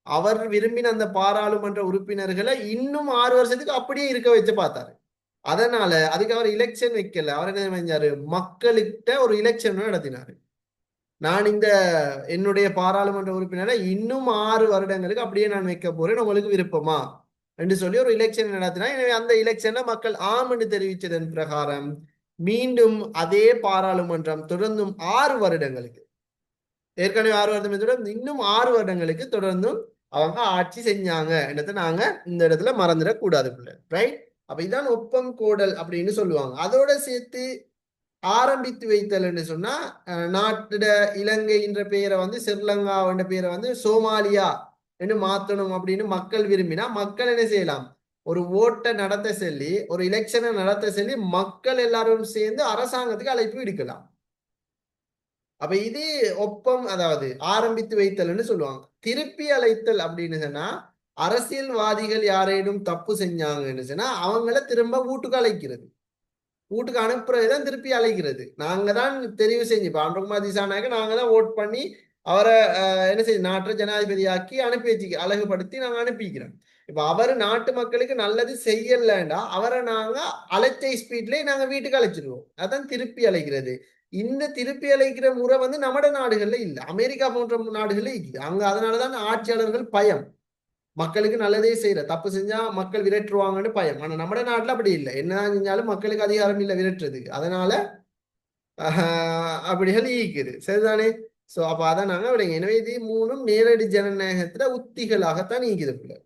Speaker 1: அவர் விரும்பின அந்த பாராளுமன்ற உறுப்பினர்களை இன்னும் 6 வருஷத்துக்கு அப்படியே இருக்க வச்சு பார்த்தாரு. அதனால அதுக்கு அவர் எலெக்ஷன் வைக்கல. அவர் என்ன செஞ்சாரு மக்கள்கிட்ட ஒரு எலெக்ஷன் நடத்தினாரு. நான் என்னுடைய பாராளுமன்ற உறுப்பினரை இன்னும் 6 வருடங்களுக்கு அப்படியே நான் வைக்க போறேன், உங்களுக்கு விருப்பமா என்று சொல்லி ஒரு எலெக்ஷன் நடத்தினா. எனவே அந்த எலெக்ஷனை மக்கள் ஆம் என்று தெரிவித்ததன் பிரகாரம் மீண்டும் அதே பாராளுமன்றம் தொடர்ந்தும் 6 வருடங்களுக்கு ஏற்கனவே 6 வருடம் இன்னும் 6 வருடங்களுக்கு தொடர்ந்தும் அவங்க ஆட்சி செஞ்சாங்க என்றதை நாங்க இந்த இடத்துல மறந்துடக்கூடாது. ரைட்? அப்ப இதான் ஒப்பம் கோடல் அப்படின்னு சொல்லுவாங்க. அதோட சேர்த்து ஆரம்பித்து வைத்தல் என்று சொன்னா நாட்டிட இலங்கை என்ற பெயரை ஸ்ரீலங்கா என்ற பெயரை சோமாலியா என்று மாத்தணும் அப்படின்னு மக்கள் விரும்பினா மக்கள் என்ன செய்யலாம்? ஒரு ஓட்டை நடத்த சொல்லி ஒரு எலெக்ஷனை நடத்த சொல்லி மக்கள் எல்லாரும் சேர்ந்து அரசாங்கத்துக்கு அழைப்பு விடுக்கலாம். அப்ப இது ஒப்பம், அதாவது ஆரம்பித்து வைத்தல்னு சொல்லுவாங்க. திருப்பி அழைத்தல் அப்படின்னு சொன்னா அரசியல்வாதிகள் யாரேனும் தப்பு செஞ்சாங்கன்னு சொன்னா அவங்கள திரும்ப வீட்டுக்கு அழைக்கிறது. வீட்டுக்கு அனுப்புறதுதான் திருப்பி அழைக்கிறது. நாங்க தான் தெரிவு செஞ்சு இப்ப அன்றகுமார் திசாநாயக்க நாங்க தான் ஓட் பண்ணி அவரை என்ன செய்ய நாட்டு ஜனாதிபதியாக்கி அனுப்பி வச்சு அழகுபடுத்தி நாங்க அனுப்பிக்கிறோம். இப்ப அவர் நாட்டு மக்களுக்கு நல்லது செய்யலண்டா அவரை நாங்க அழைச்ச ஸ்பீட்லயே நாங்க வீட்டுக்கு அழைச்சிருவோம். அதான் திருப்பி அழைக்கிறது. இந்த திருப்பி அழைக்கிற முறை நம்ம நாடுகள்ல இல்ல, அமெரிக்கா போன்ற நாடுகள்ல இருக்குது. அங்க அதனாலதான் ஆட்சியாளர்கள் பயம். மக்களுக்கு நல்லதே செய்யற தப்பு செஞ்சா மக்கள் விரட்டுருவாங்கன்னு பயம். ஆனா நம்ம நாட்டுல அப்படி இல்லை. என்னதான் செஞ்சாலும் மக்களுக்கு அதிகாரம் இல்லை விரட்டுறதுக்கு. அதனால அப்படிகள் ஈக்குது. சரிதானே? சோ அப்ப அதை நாங்க விடுங்க. எனவே இது 3ம் நேரடி ஜனநாயகத்துல உத்திகளாகத்தான் ஈக்குது பிள்ளை.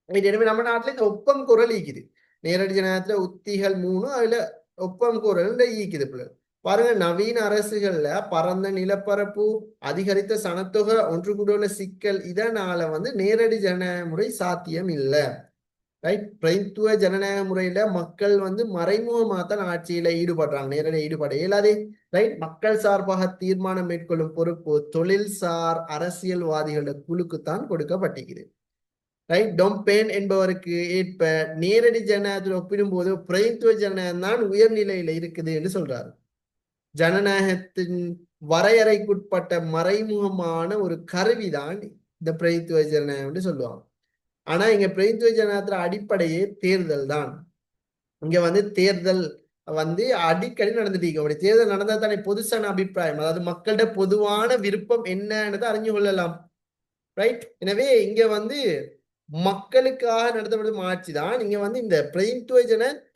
Speaker 1: எனவே நம்ம நாட்டுல இந்த ஒப்பம் குரல் ஈக்குது. நேரடி ஜனநாயகத்துல உத்திகள் 3, அதுல ஒப்பம் குரல் ஈக்குது பிள்ளை. பாருங்க, நவீன அரசுகள்ல பரந்த நிலப்பரப்பு, அதிகரித்த சனத்தொகை, ஒன்று கூடியுள்ள சிக்கல், இதனால வந்து நேரடி ஜனநாயக முறை சாத்தியம் இல்லை. ரைட். பிரதித்துவ ஜனநாயக முறையில மக்கள் வந்து மறைமுகமா தான் ஆட்சியில ஈடுபடுறாங்க, நேரடி ஈடுபட இயலாது. ரைட். மக்கள் சார்பாக தீர்மானம் மேற்கொள்ளும் பொறுப்பு தொழில்சார் அரசியல்வாதிகளோட குழுக்குத்தான் கொடுக்கப்பட்டிருக்குது. ரைட். டொம்பேன் என்பவருக்கு ஏற்ப நேரடி ஜனநாயகத்தில் ஒப்பிடும்போது பிரதித்துவ ஜனநாயகம் தான் உயர்நிலையில இருக்குது என்று சொல்றாரு. ஜனநாயகத்தின் வரையறைக்குட்பட்ட மறைமுகமான ஒரு கருவிதான் இந்த பிரதித்துவ ஜனநாயகம் சொல்லுவாங்க. ஆனா இங்க பிரதித்துவ ஜனநாயகத்துல அடிப்படையே தேர்தல் தான். இங்க வந்து தேர்தல் வந்து அடிக்கடி நடந்துட்டு இருக்கு. அப்படி தேர்தல் நடந்தா தானே பொதுசான அபிப்பிராயம், அதாவது மக்கள்கிட்ட பொதுவான விருப்பம் என்னன்னு அறிஞ்சு கொள்ளலாம். ரைட். எனவே இங்க வந்து மக்களுக்காக நடத்தப்படும் ஆட்சி தான். இங்க வந்து இந்த பிரதித்துவ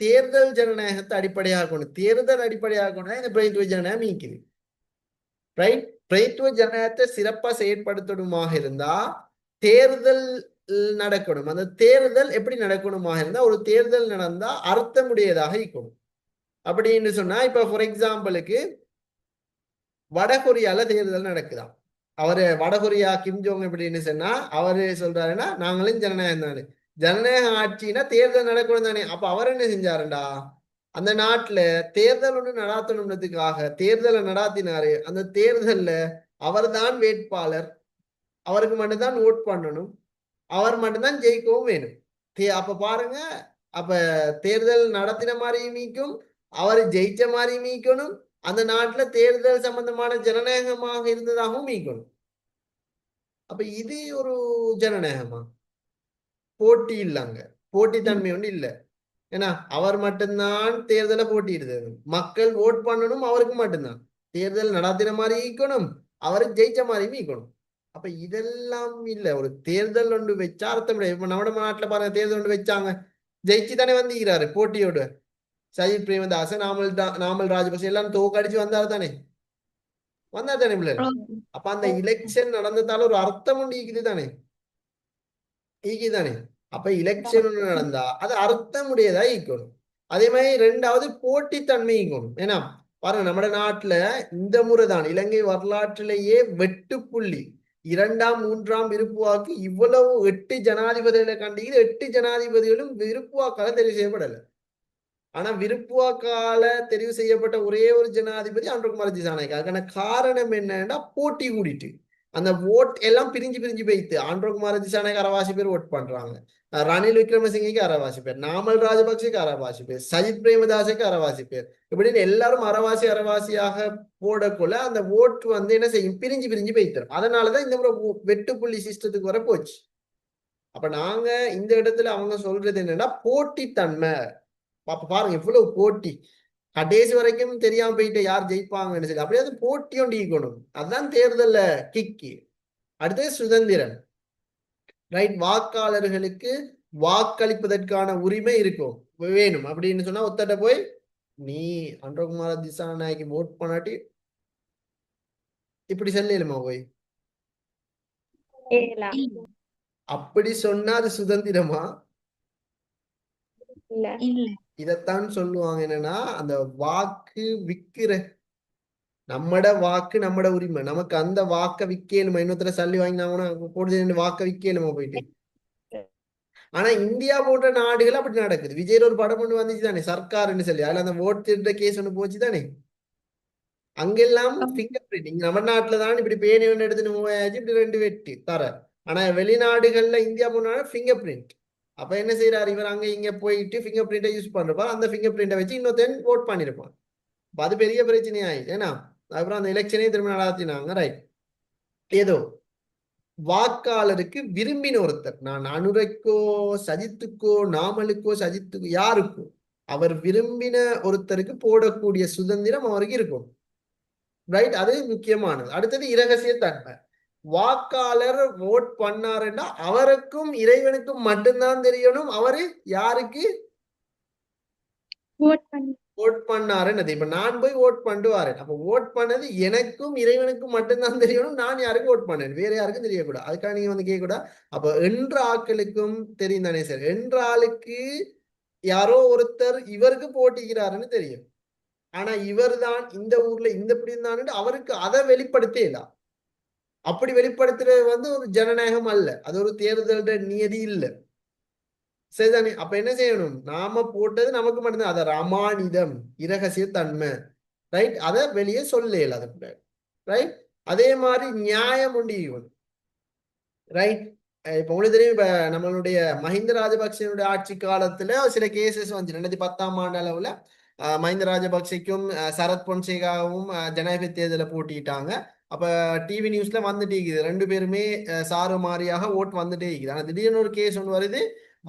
Speaker 1: தேர்தல் ஜனநாயகத்தை அடிப்படையாக கொண்டு, தேர்தல் அடிப்படையாக கொண்டு இந்த பிரதித்துவ ஜனநாயகம் நீக்குது. ரைட். பிரதித்துவ ஜனநாயகத்தை சிறப்பா செயற்படுத்தணுமாக இருந்தா தேர்தல் நடக்கணும். அந்த தேர்தல் எப்படி நடக்கணுமாக இருந்தா, ஒரு தேர்தல் நடந்தா அர்த்தமுடையதாக இருக்கணும். அப்படின்னு சொன்னா, இப்ப ஃபார் எக்ஸாம்பிளுக்கு வடகொரியால தேர்தல் நடக்குதாம். அவரு வடகொரியா கிம் ஜோங் எப்படின்னு சொன்னா, அவரு சொல்றாருன்னா நாங்களும் ஜனநாயகம் தானே, ஜனநாயக ஆட்சினா தேர்தல் நடக்கணும் தானே. அப்ப அவர் என்ன செஞ்சாருண்டா, அந்த நாட்டுல தேர்தல் ஒண்ணு நடாத்தணுன்றதுக்காக தேர்தலை நடாத்தினாரு. அந்த தேர்தல்ல அவர் தான் வேட்பாளர், அவருக்கு மட்டும்தான் ஓட் பண்ணணும், அவர் மட்டும்தான் ஜெயிக்கவும் வேணும். அப்ப பாருங்க, அப்ப தேர்தல் நடத்தின மாதிரி மீக்கும், அவர் ஜெயிச்ச மாதிரி மீக்கணும், அந்த நாட்டுல தேர்தல் சம்பந்தமான ஜனநாயகமாக இருந்ததாகவும் மீக்கணும். அப்ப இது ஒரு ஜனநாயகமா? போட்டி இல்லைங்க, போட்டித்தன்மை ஒன்று இல்லை. ஏன்னா அவர் மட்டும்தான் தேர்தலை போட்டியிடுது, மக்கள் ஓட் பண்ணணும் அவருக்கு மட்டும்தான், தேர்தல் நடத்தின மாதிரி ஈக்கணும், அவருக்கு ஜெயிச்ச மாதிரி மீக்கணும். அப்ப இதெல்லாம் இல்ல. ஒரு தேர்தல் ஒன்று வச்சா அர்த்தம் கிடையாது. இப்ப நம்ம நாட்டுல பாருங்க, தேர்தல் ஒன்று வச்சாங்க, ஜெயிச்சு தானே வந்திருக்கிறாரு போட்டியோட. சஜித் பிரேமதாச, நாமல் ராஜபக்சே எல்லாம் தோக்கடிச்சு வந்தாரு தானே, பிள்ளைகள். அப்ப அந்த எலெக்ஷன் நடந்ததால ஒரு அர்த்தம் ஒன்று ஈக்குது தானே, ஈக்குதானே. அப்ப எலெக்ஷன் ஒன்று நடந்தா அது அர்த்தமுடையதா ஈக்கணும். அதே மாதிரி ரெண்டாவது போட்டித்தன்மை ஈக்கணும். ஏன்னா பாருங்க, நம்ம நாட்டுல இந்த முறைதான் இலங்கை வரலாற்றிலேயே வெட்டுப்புள்ளி 2ஆம் 3ஆம் விருப்பு வாக்கு இவ்வளவு 8 ஜனாதிபதிகளை கண்டிக்குது. 8 ஜனாதிபதிகளும் விருப்பு வாக்கால தெரிவு செய்யப்படல. ஆனா விருப்பு வாக்கால தெரிவு செய்யப்பட்ட ஒரே ஒரு ஜனாதிபதி அன்றகுமார திசாநாயக்கா. அதுக்கான காரணம் என்னன்னா, போட்டி கூடிட்டு அந்த ஓட் எல்லாம் பிரிஞ்சு பிரிஞ்சு போயிட்டு அன்றகுமார திசாநாயக்க அரவாசி பேர் ஓட் பண்றாங்க, ரணில் விக்ரமசிங்கக்கு அரவாசி பேர், நாமல் ராஜபக்சேக்கு அரவாசி பேர், சஜித் பிரேமதாசுக்கு அரவாசி பேர், இப்படின்னு எல்லாரும் அரவாசியாக போடக்குள்ள அந்த ஓட்டு வந்து என்ன செய்யும், பிரிஞ்சு பிரிஞ்சு போய்த்தரும். அதனாலதான் இந்த முறை வெட்டுப்புள்ளி சிஸ்டத்துக்கு வர போச்சு. அப்ப நாங்க இந்த இடத்துல அவங்க சொல்றது என்னன்னா போட்டித்தன்மை. அப்ப பாருங்க எவ்வளவு போட்டி, கடைசி வரைக்கும் தெரியாம போயிட்டு யார் ஜெயிப்பாங்கன்னு சொல்லி அப்படியே போட்டியும் டீக்கணும். அதுதான் தேர்தல்ல கிக்கு. அடுத்தது சுதந்திரம். ரைட். வாக்காளர்களுக்கு வாக்களிப்பதற்கான உரிமை இருக்கும், வேணும். அப்படின்னு சொன்னா ஒத்தட்ட போய் நீ அன்றகுமார திசாநாயகி ஓட் பண்ணாட்டி இப்படி சொல்லலுமா போய்? அப்படி சொன்னா அது சுதந்திரமா? இதத்தான் சொல்லுவாங்க என்னன்னா, அந்த வாக்கு விக்கிற, நம்மட வாக்கு நம்மட உரிமை, நமக்கு அந்த வாக்க விக்கலுமா, இன்னொருத்தர சல்லி வாங்கி நாம போட்டு வாக்க விக்கலுமா போயிட்டு. ஆனா இந்தியா போன்ற நாடுகள் அப்படி நடக்குது. விஜய் ஒரு படம் ஒண்ணு வந்துச்சு தானே, சர்க்கார்ன்னு சொல்லி, அதுல அந்த ஓட் திருட கேஸ் ஒண்ணு போச்சு தானே. அங்கெல்லாம் பிங்கர் பிரிண்டிங். நம்ம நாட்டுல தான் இப்படி பேனி ஒன்று எடுத்துட்டு மூவாயாச்சு, இப்படி 2 வெட்டி தர. ஆனா வெளிநாடுகள்ல இந்தியா போனா ஃபிங்கர் பிரிண்ட். அப்ப என்ன செய்யறாரு இவர், அங்க இங்க போயிட்டு ஃபிங்கர் பிரிண்டை யூஸ் பண்றப்ப அந்த ஃபிங்கர் பிரிண்டை வச்சு இன்னொருத்தன் ஓட் பண்ணிருப்பான். அது பெரிய பிரச்சனை ஆயிடுச்சு. ஏன்னா அப்புறம் அந்த எலெக்ஷனே திரும்ப நடத்தினாங்க. ரைட். ஏதோ வாக்காளருக்கு விரும்பின ஒருத்தர், நான் அனுரைக்கோ சஜித்துக்கோ நாமலுக்கோ சஜித்துக்கோ யாருக்கோ அவர் விரும்பின ஒருத்தருக்கு போடக்கூடிய சுதந்திரம் அவருக்கு இருக்கும். ரைட். அது முக்கியமானது. அடுத்தது இரகசிய தன்மை. வாக்காளர் ஓட் பண்ணாருன்னா அவருக்கும் இறைவனுக்கும் மட்டும்தான் தெரியணும் அவரு யாருக்கு ஓட் பண்ணாருன்னு. இப்ப நான் போய் ஓட் பண்ணிட்டு வரேன், அப்ப ஓட் பண்ணது எனக்கும் இறைவனுக்கும் மட்டும்தான் தெரியணும், நான் யாருக்கும் ஓட் பண்ணேன், வேற யாருக்கும் தெரியக்கூடாது. அதுக்காக நீங்க வந்து கேட்கக்கூடாது. அப்ப என்ற ஆட்களுக்கும் தெரியும் தானே சார், என்ற ஆளுக்கு யாரோ ஒருத்தர் இவருக்கு போட்டிக்கிறாருன்னு தெரியும். ஆனா இவர் தான் இந்த ஊர்ல இந்த இப்படி இருந்தான்னு அவருக்கு அதை வெளிப்படுத்தல. அப்படி வெளிப்படுத்துறது வந்து ஒரு ஜனநாயகம் அல்ல, அது ஒரு தேர்தல் நியதி இல்ல. சரிதானே? அப்ப என்ன செய்யணும், நாம போட்டது நமக்கு மட்டும்தான், அத அமானிதம், இரகசிய தன்மை, ரைட்? அதை வெளியே சொல்லல அதுக்கு, ரைட்? அதே மாதிரி நியாயம் உண்டு, ரைட்? இப்ப உங்களுக்கு தெரியும், இப்ப நம்மளுடைய மஹிந்த ராஜபக்சனுடைய ஆட்சி காலத்துல சில கேசஸ் வந்து 2010ஆம் ஆண்டு அளவுல மஹிந்த ராஜபக்சேக்கும் சரத் பொன்சேகாவும் ஜனாதிபதி தேர்தலை போட்டிட்டாங்க. அப்ப டிவி நியூஸ்ல வந்துட்டே இருக்குது, ரெண்டு பேருமே சாறு மாறியாக ஓட்டு வந்துட்டே இருக்குது. ஆனா திடீர்னு ஒரு கேஸ் ஒன்று வருது,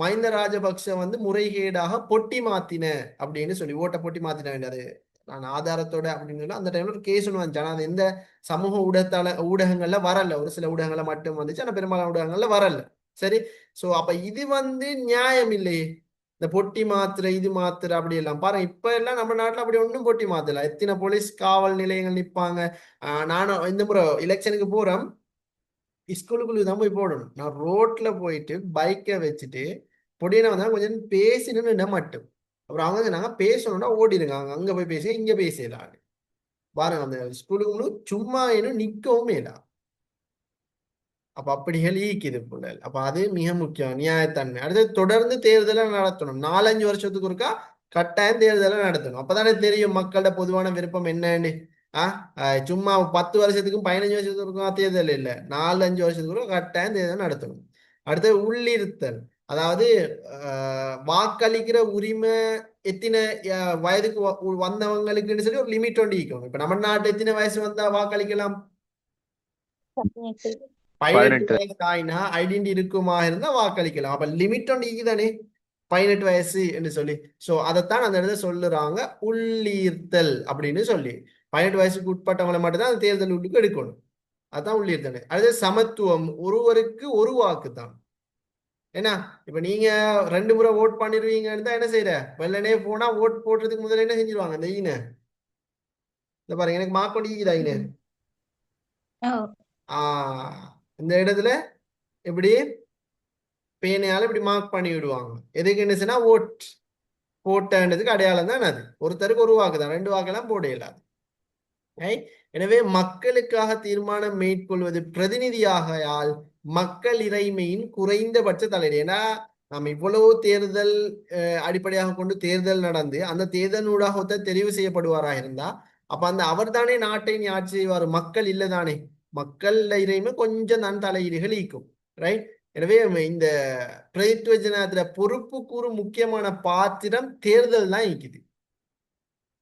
Speaker 1: மஹிந்த ராஜபக்ச வந்து முறைகேடாக பொட்டி மாத்தின அப்படின்னு சொல்லி, ஓட்டை பொட்டி மாத்தின வேண்டியது நான் ஆதாரத்தோட அப்படின்னு சொல்லி அந்த டைம்ல ஒரு கேஸ் ஒன்று வந்துச்சு. ஆனா அது எந்த சமூக ஊடகங்கள்ல வரல, ஒரு சில ஊடகங்கள்ல மட்டும் வந்துச்சு, ஆனா பெரும்பாலான ஊடகங்கள்ல வரல. சரி, சோ அப்ப இது வந்து நியாயம் இல்லையே, இந்த பொட்டி மாத்திர இது மாத்திர அப்படி எல்லாம் பாருங்க. இப்ப எல்லாம் நம்ம நாட்டுல அப்படி ஒன்றும் பொட்டி மாத்தல, எத்தனை போலீஸ் காவல் நிலையங்கள் நிற்பாங்க. நானும் இந்த முறை எலெக்ஷனுக்கு போறேன், ஸ்கூலுக்குள்ள தான் போய் போடணும். நான் ரோட்ல போயிட்டு பைக்கை வச்சுட்டு பொடியின வந்தா கொஞ்சம் பேசினு மட்டும், அப்புறம் அவங்க நாங்க பேசணும்னா ஓடிடுங்க, அங்க போய் பேசி இங்க பேசலாம் பாருங்க. அந்த ஸ்கூலுக்கு முழு சும்மா இன்னும் நிக்கவும் இல்ல. அப்ப அப்படிகள் ஈக்குது போல. அப்ப அது மிக முக்கியம், நியாயத்தன்மை. அடுத்து தொடர்ந்து தேர்தலை நடத்தணும், 4-5 வருஷத்துக்கு ஒருக்கா கட்டாயம் தேர்தலை நடத்தணும். அப்பதானே தெரியும் மக்களோட பொதுவான விருப்பம் என்னன்னு. சும்மா 10 வருஷத்துக்கும் 15 வருஷத்துக்கும் தேர்தல் இல்லை, 4-5 வருஷத்துக்கு கட்டாயம் தேர்தல் நடத்தணும். அடுத்து உள்ளிருத்தல், அதாவது வாக்களிக்கிற உரிமை எத்தனை வயதுக்கு வந்தவங்களுக்குன்னு சொல்லி ஒரு லிமிட் ஒன்று இருக்கணும். இப்ப நம்ம நாட்டு எத்தனை வயசு வந்தா வாக்களிக்கலாம்? 18 வயசு ஆயினா ஐடென்டி இருக்குமா இருந்தா வாக்களிக்கலாம். அப்ப லிமிட் ஒன்று இருக்குதானே, 18 வயசு என்று சொல்லி. சோ அதைத்தான் அந்த இடத்துல சொல்லுறாங்க, உள்ளீர்த்தல் அப்படின்னு சொல்லி. 18 வயசுக்கு உட்பட்டவங்களை மட்டும்தான் அந்த தேர்தல் உள்ளுக்கு எடுக்கணும், அதான் உள்ளீர்த்தல். அடுத்து சமத்துவம், ஒருவருக்கு ஒரு வாக்கு தான். ஏன்னா இப்ப நீங்க 2 முறை ஓட் பண்ணிருவீங்கன்னு தான் என்ன செய்யற, வெள்ளனே போனா ஓட் போடுறதுக்கு முதல்ல என்ன செஞ்சிருவாங்க, இந்த ஈன இந்த பாருங்க, எனக்கு மார்க் பண்ணிக்குதா ஈன, இந்த இடத்துல இப்படி பேனையால இப்படி மார்க் பண்ணி விடுவாங்க. எதுக்கு என்ன சொன்னா, ஓட் போட்டதுக்கு அடையாளம் தான் அது. ஒருத்தருக்கு ஒரு வாக்கு தான், 2 வாக்கெல்லாம் போட இயலாது. எனவே மக்களுக்காக தீர்மானம் மேற்கொள்வது பிரதிநிதியாகையால் மக்கள் இறைமையின் குறைந்தபட்ச தலைவர். ஏன்னா நம்ம இவ்வளவு தேர்தல் அடிப்படையாக கொண்டு தேர்தல் நடந்து அந்த தேர்தலூடாக ஒருத்தர் தெரிவு செய்யப்படுவாராக இருந்தா, அப்ப அந்த அவர் தானே நாட்டை ஆட்சி செய்வார், மக்கள் இல்லதானே. மக்கள் இறைமை கொஞ்சம் தான் தலையீடுகள் ஈக்கும், ரைட்? எனவே இந்த பிரதித்துவ ஜனநாயகத்துல பொறுப்பு கூறும் முக்கியமான பாத்திரம் தேர்தல் தான் ஈக்குது,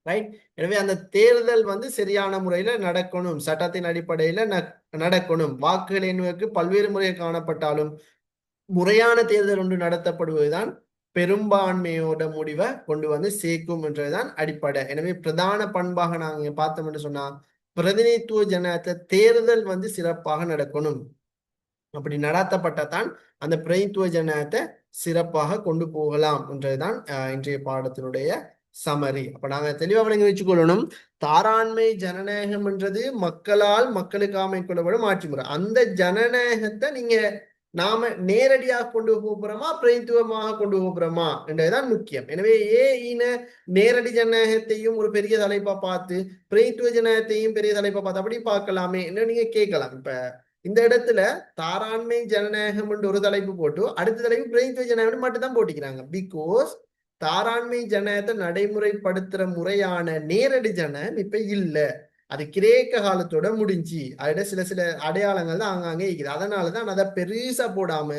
Speaker 1: ரைட்? எனவே அந்த தேர்தல் வந்து சரியான முறையில நடக்கணும், சட்டத்தின் அடிப்படையில நடக்கணும். வாக்குகள் எண்ணுவதற்கு பல்வேறு முறைகள் காணப்பட்டாலும் முறையான தேர்தல் ஒன்று நடத்தப்படுவதுதான் பெரும்பான்மையோட முடிவை கொண்டு வந்து சேர்க்கும் என்றதுதான் அடிப்படை. எனவே பிரதான பண்பாக நாங்க பார்த்தோம் என்று சொன்னா, பிரதிநிதித்துவ ஜனநாயகத்தை தேர்தல் வந்து சிறப்பாக நடக்கணும். அப்படி நடத்தப்பட்டதான் அந்த பிரதிநிதித்துவ ஜனநாயகத்தை சிறப்பாக கொண்டு போகலாம் என்றதுதான் இன்றைய பாடத்தினுடைய சமரி. அப்ப நாங்க தெளிவா விளங்கி வச்சுக்கொள்ளணும், தாராண்மை ஜனநாயகம் என்றது மக்களால் மக்களுக்காக மேற்கொள்ளப்படும் ஆட்சி முறை. அந்த ஜனநாயகத்தை நீங்க நாம நேரடியாக கொண்டு போகிறோமா பிரதித்துவமாக கொண்டு போகிறோமா என்றதுதான் முக்கியம். எனவே நேரடி ஜனநாயகத்தையும் ஒரு பெரிய தலைப்பா பார்த்து பிரதித்துவ ஜனநாயகத்தையும் பெரிய தலைப்பா பார்த்து அப்படி பார்க்கலாமே என்ன நீங்க கேட்கலாம். இப்ப இந்த இடத்துல தாராண்மை ஜனநாயகம் என்று ஒரு தலைப்பு போட்டு அடுத்த தலைப்பு பிரதித்துவ ஜனநாயகம் மட்டும்தான் போட்டிக்கிறாங்க. பிகாஸ் தாராண்மை ஜனநாயகத்தை நடைமுறைப்படுத்துற முறையான நேரடி ஜனநாயகம் இப்ப இல்ல, அது கிரேக்க காலத்தோட முடிஞ்சு, அதோட சில சில அடையாளங்கள் தான் அங்கங்கே இருக்குது. அதனாலதான் அதை பெருசா போடாம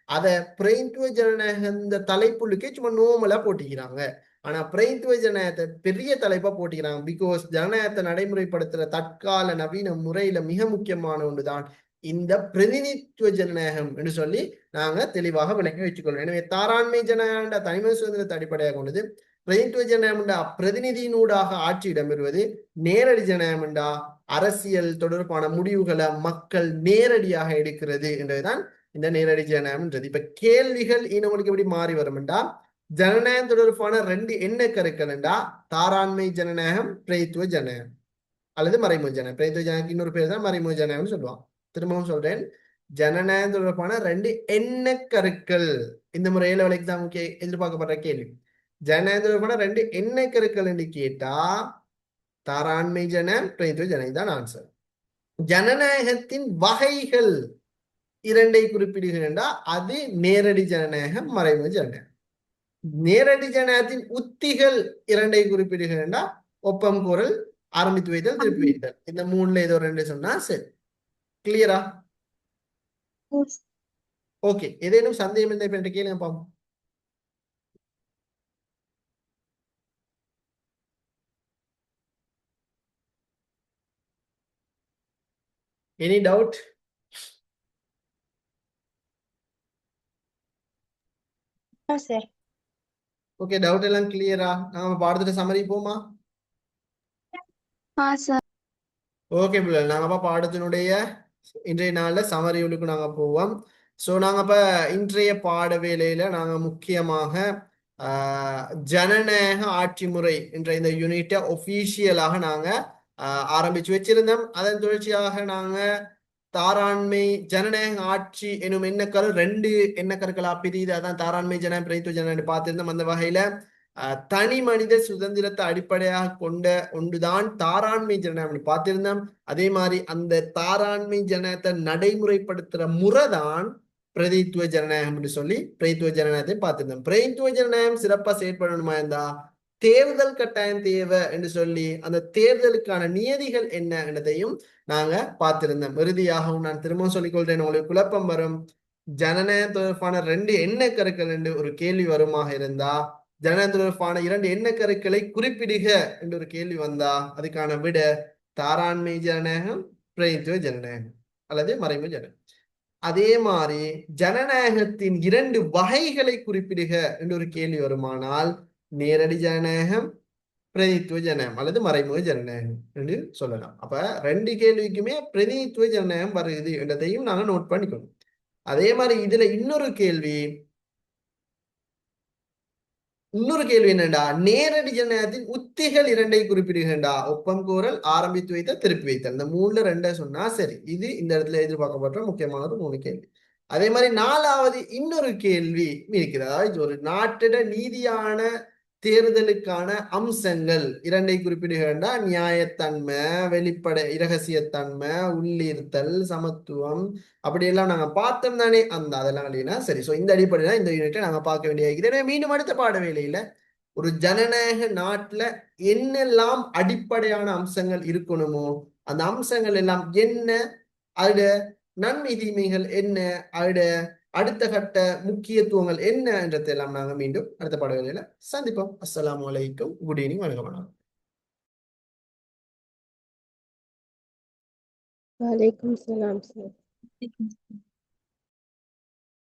Speaker 1: அதை பிரதித்துவ ஜனநாயகம் இந்த தலைப்புள்ளுக்கே சும்மா நோமலா போட்டிக்கிறாங்க. ஆனா பிரதித்துவ ஜனநாயகத்தை பெரிய தலைப்பா போட்டிக்கிறாங்க. பிகாஸ் ஜனநாயகத்தை நடைமுறைப்படுத்துற தற்கால நவீன முறையில மிக முக்கியமான ஒன்றுதான் இந்த பிரதிநிதித்துவ ஜனநாயகம் என்று சொல்லி நாங்க தெளிவாக விளங்கி வச்சுக்கொள்ளணும். எனவே தாராண்மை ஜனநாயக தனிமனித சுதந்திரத்தை அடிப்படையாக கொண்டது, பிரதிநிதித்துவ ஜனநாயகம்டா பிரதிநிதியினூடாக ஆட்சி இடம்பெறுவது, நேரடி ஜனநாயகம்டா அரசியல் தொடர்பான முடிவுகளை மக்கள் நேரடியாக எடுக்கிறது என்றதுதான் இந்த நேரடி ஜனநாயகம்ன்றது. இப்ப கேள்விகள் நம்மளுக்கு எப்படி மாறி வரும்டா, ஜனநாயகம் தொடர்பான 2 என்ன கருக்கள்டா, தாராண்மை ஜனநாயகம், பிரதித்துவ ஜனநாயகம் அல்லது மறைமுக ஜனநாயகம். பிரதித்துவ ஜனநாயகம் இன்னொரு பேர் தான் மறைமுக ஜனநாயகம்னு சொல்லுவாங்க. திரும்பவும் சொல்றேன், ஜனநாயகம் தொடர்பான 2 என்ன கருக்கள். இந்த முறையில எக்ஸாமுக்கு எதிர்பார்க்கப்படுற கேள்வி, ஜனநாயகம் தொடர்பான 2 என்ன கருக்கள் என்று கேட்டா, தாராண்மை ஜனநாயகம் பிரதித்துவ ஜனநாயகம் தான் ஆன்சர். ஜனநாயகத்தின் வகைகள் இரண்டை குறிப்பிடுகிறா, அது நேரடி ஜனநாயகம், மறைமுக ஜனநாயகம். நேரடி ஜனநாயகத்தின் உத்திகள் இரண்டை குறிப்பிடுகிறா, ஒப்பம் கோரல், ஆரம்பித்து வைத்தல், திருப்பி வைத்தல். இந்த மூணுல ஏதோ ரெண்டு சொன்னா சரி. கிளியரா? ஓகே, ஏதேனும் சந்தேகம் இருந்தா இப்ப கேளுங்க பாப்போம். Any doubt?
Speaker 4: Sir.
Speaker 1: Okay, doubt எல்லாம் கிளியரா? நாம பாடத்துல சம்மரி போமா?
Speaker 4: சார்.
Speaker 1: ஓகே பிள்ளை, நாங்க அப்ப பாடத்தினுடைய இன்றைய நாள்ல சமரிகளுக்கு நாங்க போவோம். ஸோ நாங்க இப்ப இன்றைய பாட வேலையில நாங்க முக்கியமாக ஜனநாயக ஆட்சி முறை என்ற இந்த யூனிட்டை ஒஃபீஷியலாக நாங்க ஆரம்பிச்சு வச்சிருந்தோம். அதன் தொடர்ச்சியாக நாங்க தாராண்மை ஜனநாயக ஆட்சி எனும் எண்ணக்கரு ரெண்டு எண்ணக்கருக்களா பிரியுது. அதான் தாராண்மை ஜனநாயகம் பிரதித்துவ ஜனநாயகம் பார்த்திருந்தோம். அந்த வகையில தனி மனித சுதந்திரத்தை அடிப்படையாக கொண்ட ஒன்றுதான் தாராண்மை ஜனநாயகம் பார்த்திருந்தோம். அதே மாதிரி அந்த தாராண்மை ஜனநாயகத்தை நடைமுறைப்படுத்துற முறைதான் பிரதித்துவ ஜனநாயகம் என்று சொல்லி பிரதித்துவ ஜனநாயகத்தை பார்த்திருந்தோம். பிரதித்துவ ஜனநாயகம் சிறப்பா செயற்படணுமா இருந்தா தேர்தல் கட்டாயம் தேவை என்று சொல்லி அந்த தேர்தலுக்கான நியதிகள் என்ன என்றதையும் நாங்க பார்த்திருந்தோம். இறுதியாகவும் நான் திரும்பவும் சொல்லிக் கொள்றேன், உங்களுக்கு குழப்பம் வரும். ஜனநாயகம் தொடர்பான ரெண்டு எண்ணக்கருக்கள் என்று ஒரு கேள்வி வருமாக இருந்தா, ஜனநாயகம் தொடர்பான இரண்டு எண்ணக்கருக்களை குறிப்பிடுக என்று ஒரு கேள்வி வந்தா அதுக்கான விட தாராண்மை ஜனநாயகம், பிரதித்துவ ஜனநாயகம் அல்லது மறைமுக ஜனநாயகம். அதே மாதிரி ஜனநாயகத்தின் இரண்டு வகைகளை குறிப்பிடுக என்று ஒரு கேள்வி வருமானால் நேரடி ஜனநாயகம், பிரதித்துவ ஜனநாயகம் அல்லது மறைமுக ஜனநாயகம் என்று சொல்லலாம். அப்ப ரெண்டு கேள்விக்குமே பிரதித்துவ ஜனநாயகம் வருது என்றதையும் நாங்க நோட் பண்ணிக்கணும். அதே மாதிரி இதுல இன்னொரு கேள்வி என்னண்டா, நேரடி ஜனநாயகத்தின் உத்திகள் இரண்டை குறிப்பிடுகின்றா, ஒப்பம் கோரல், ஆரம்பித்து வைத்தல், திருப்பி வைத்தல். இந்த மூணுல ரெண்டை சொன்னா சரி. இது இந்த இடத்துல எதிர்பார்க்கப்பட்ட முக்கியமான மூணு கேள்வி. அதே மாதிரி நாலாவது இன்னொரு கேள்வி இருக்கிறது. அதாவது ஒரு நாட்டிட நீதியான தேர்தலுக்கான அம்சங்கள் இரண்டை குறிப்பிடுகின்றா, நியாயத்தன்மை, வெளிப்படை இரகசியத்தன்மை, உள்ளீர்த்தல், சமத்துவம், அப்படியெல்லாம் நாங்க பார்த்தோம் தானே. அதெல்லாம் இல்லைன்னா சரி. ஸோ இந்த அடிப்படையில இந்த யூனிட்டை நாங்க பார்க்க வேண்டிய மீண்டும் அடுத்த பாட வேலையில ஒரு ஜனநாயக நாட்டுல என்னெல்லாம் அடிப்படையான அம்சங்கள் இருக்கணுமோ அந்த அம்சங்கள் எல்லாம் என்ன, அதோட நன்மை தீமைகள் என்ன, அதோட அடுத்த கட்ட முக்கியத்துவங்கள் என்ன என்றதெல்லாம் நாங்க மீண்டும் அடுத்த பாட வேலையில சந்திப்போம். அஸ்ஸலாமு அலைக்கும். Good evening. வணக்கம்.
Speaker 6: வலைக்கும் சலாம் சார்.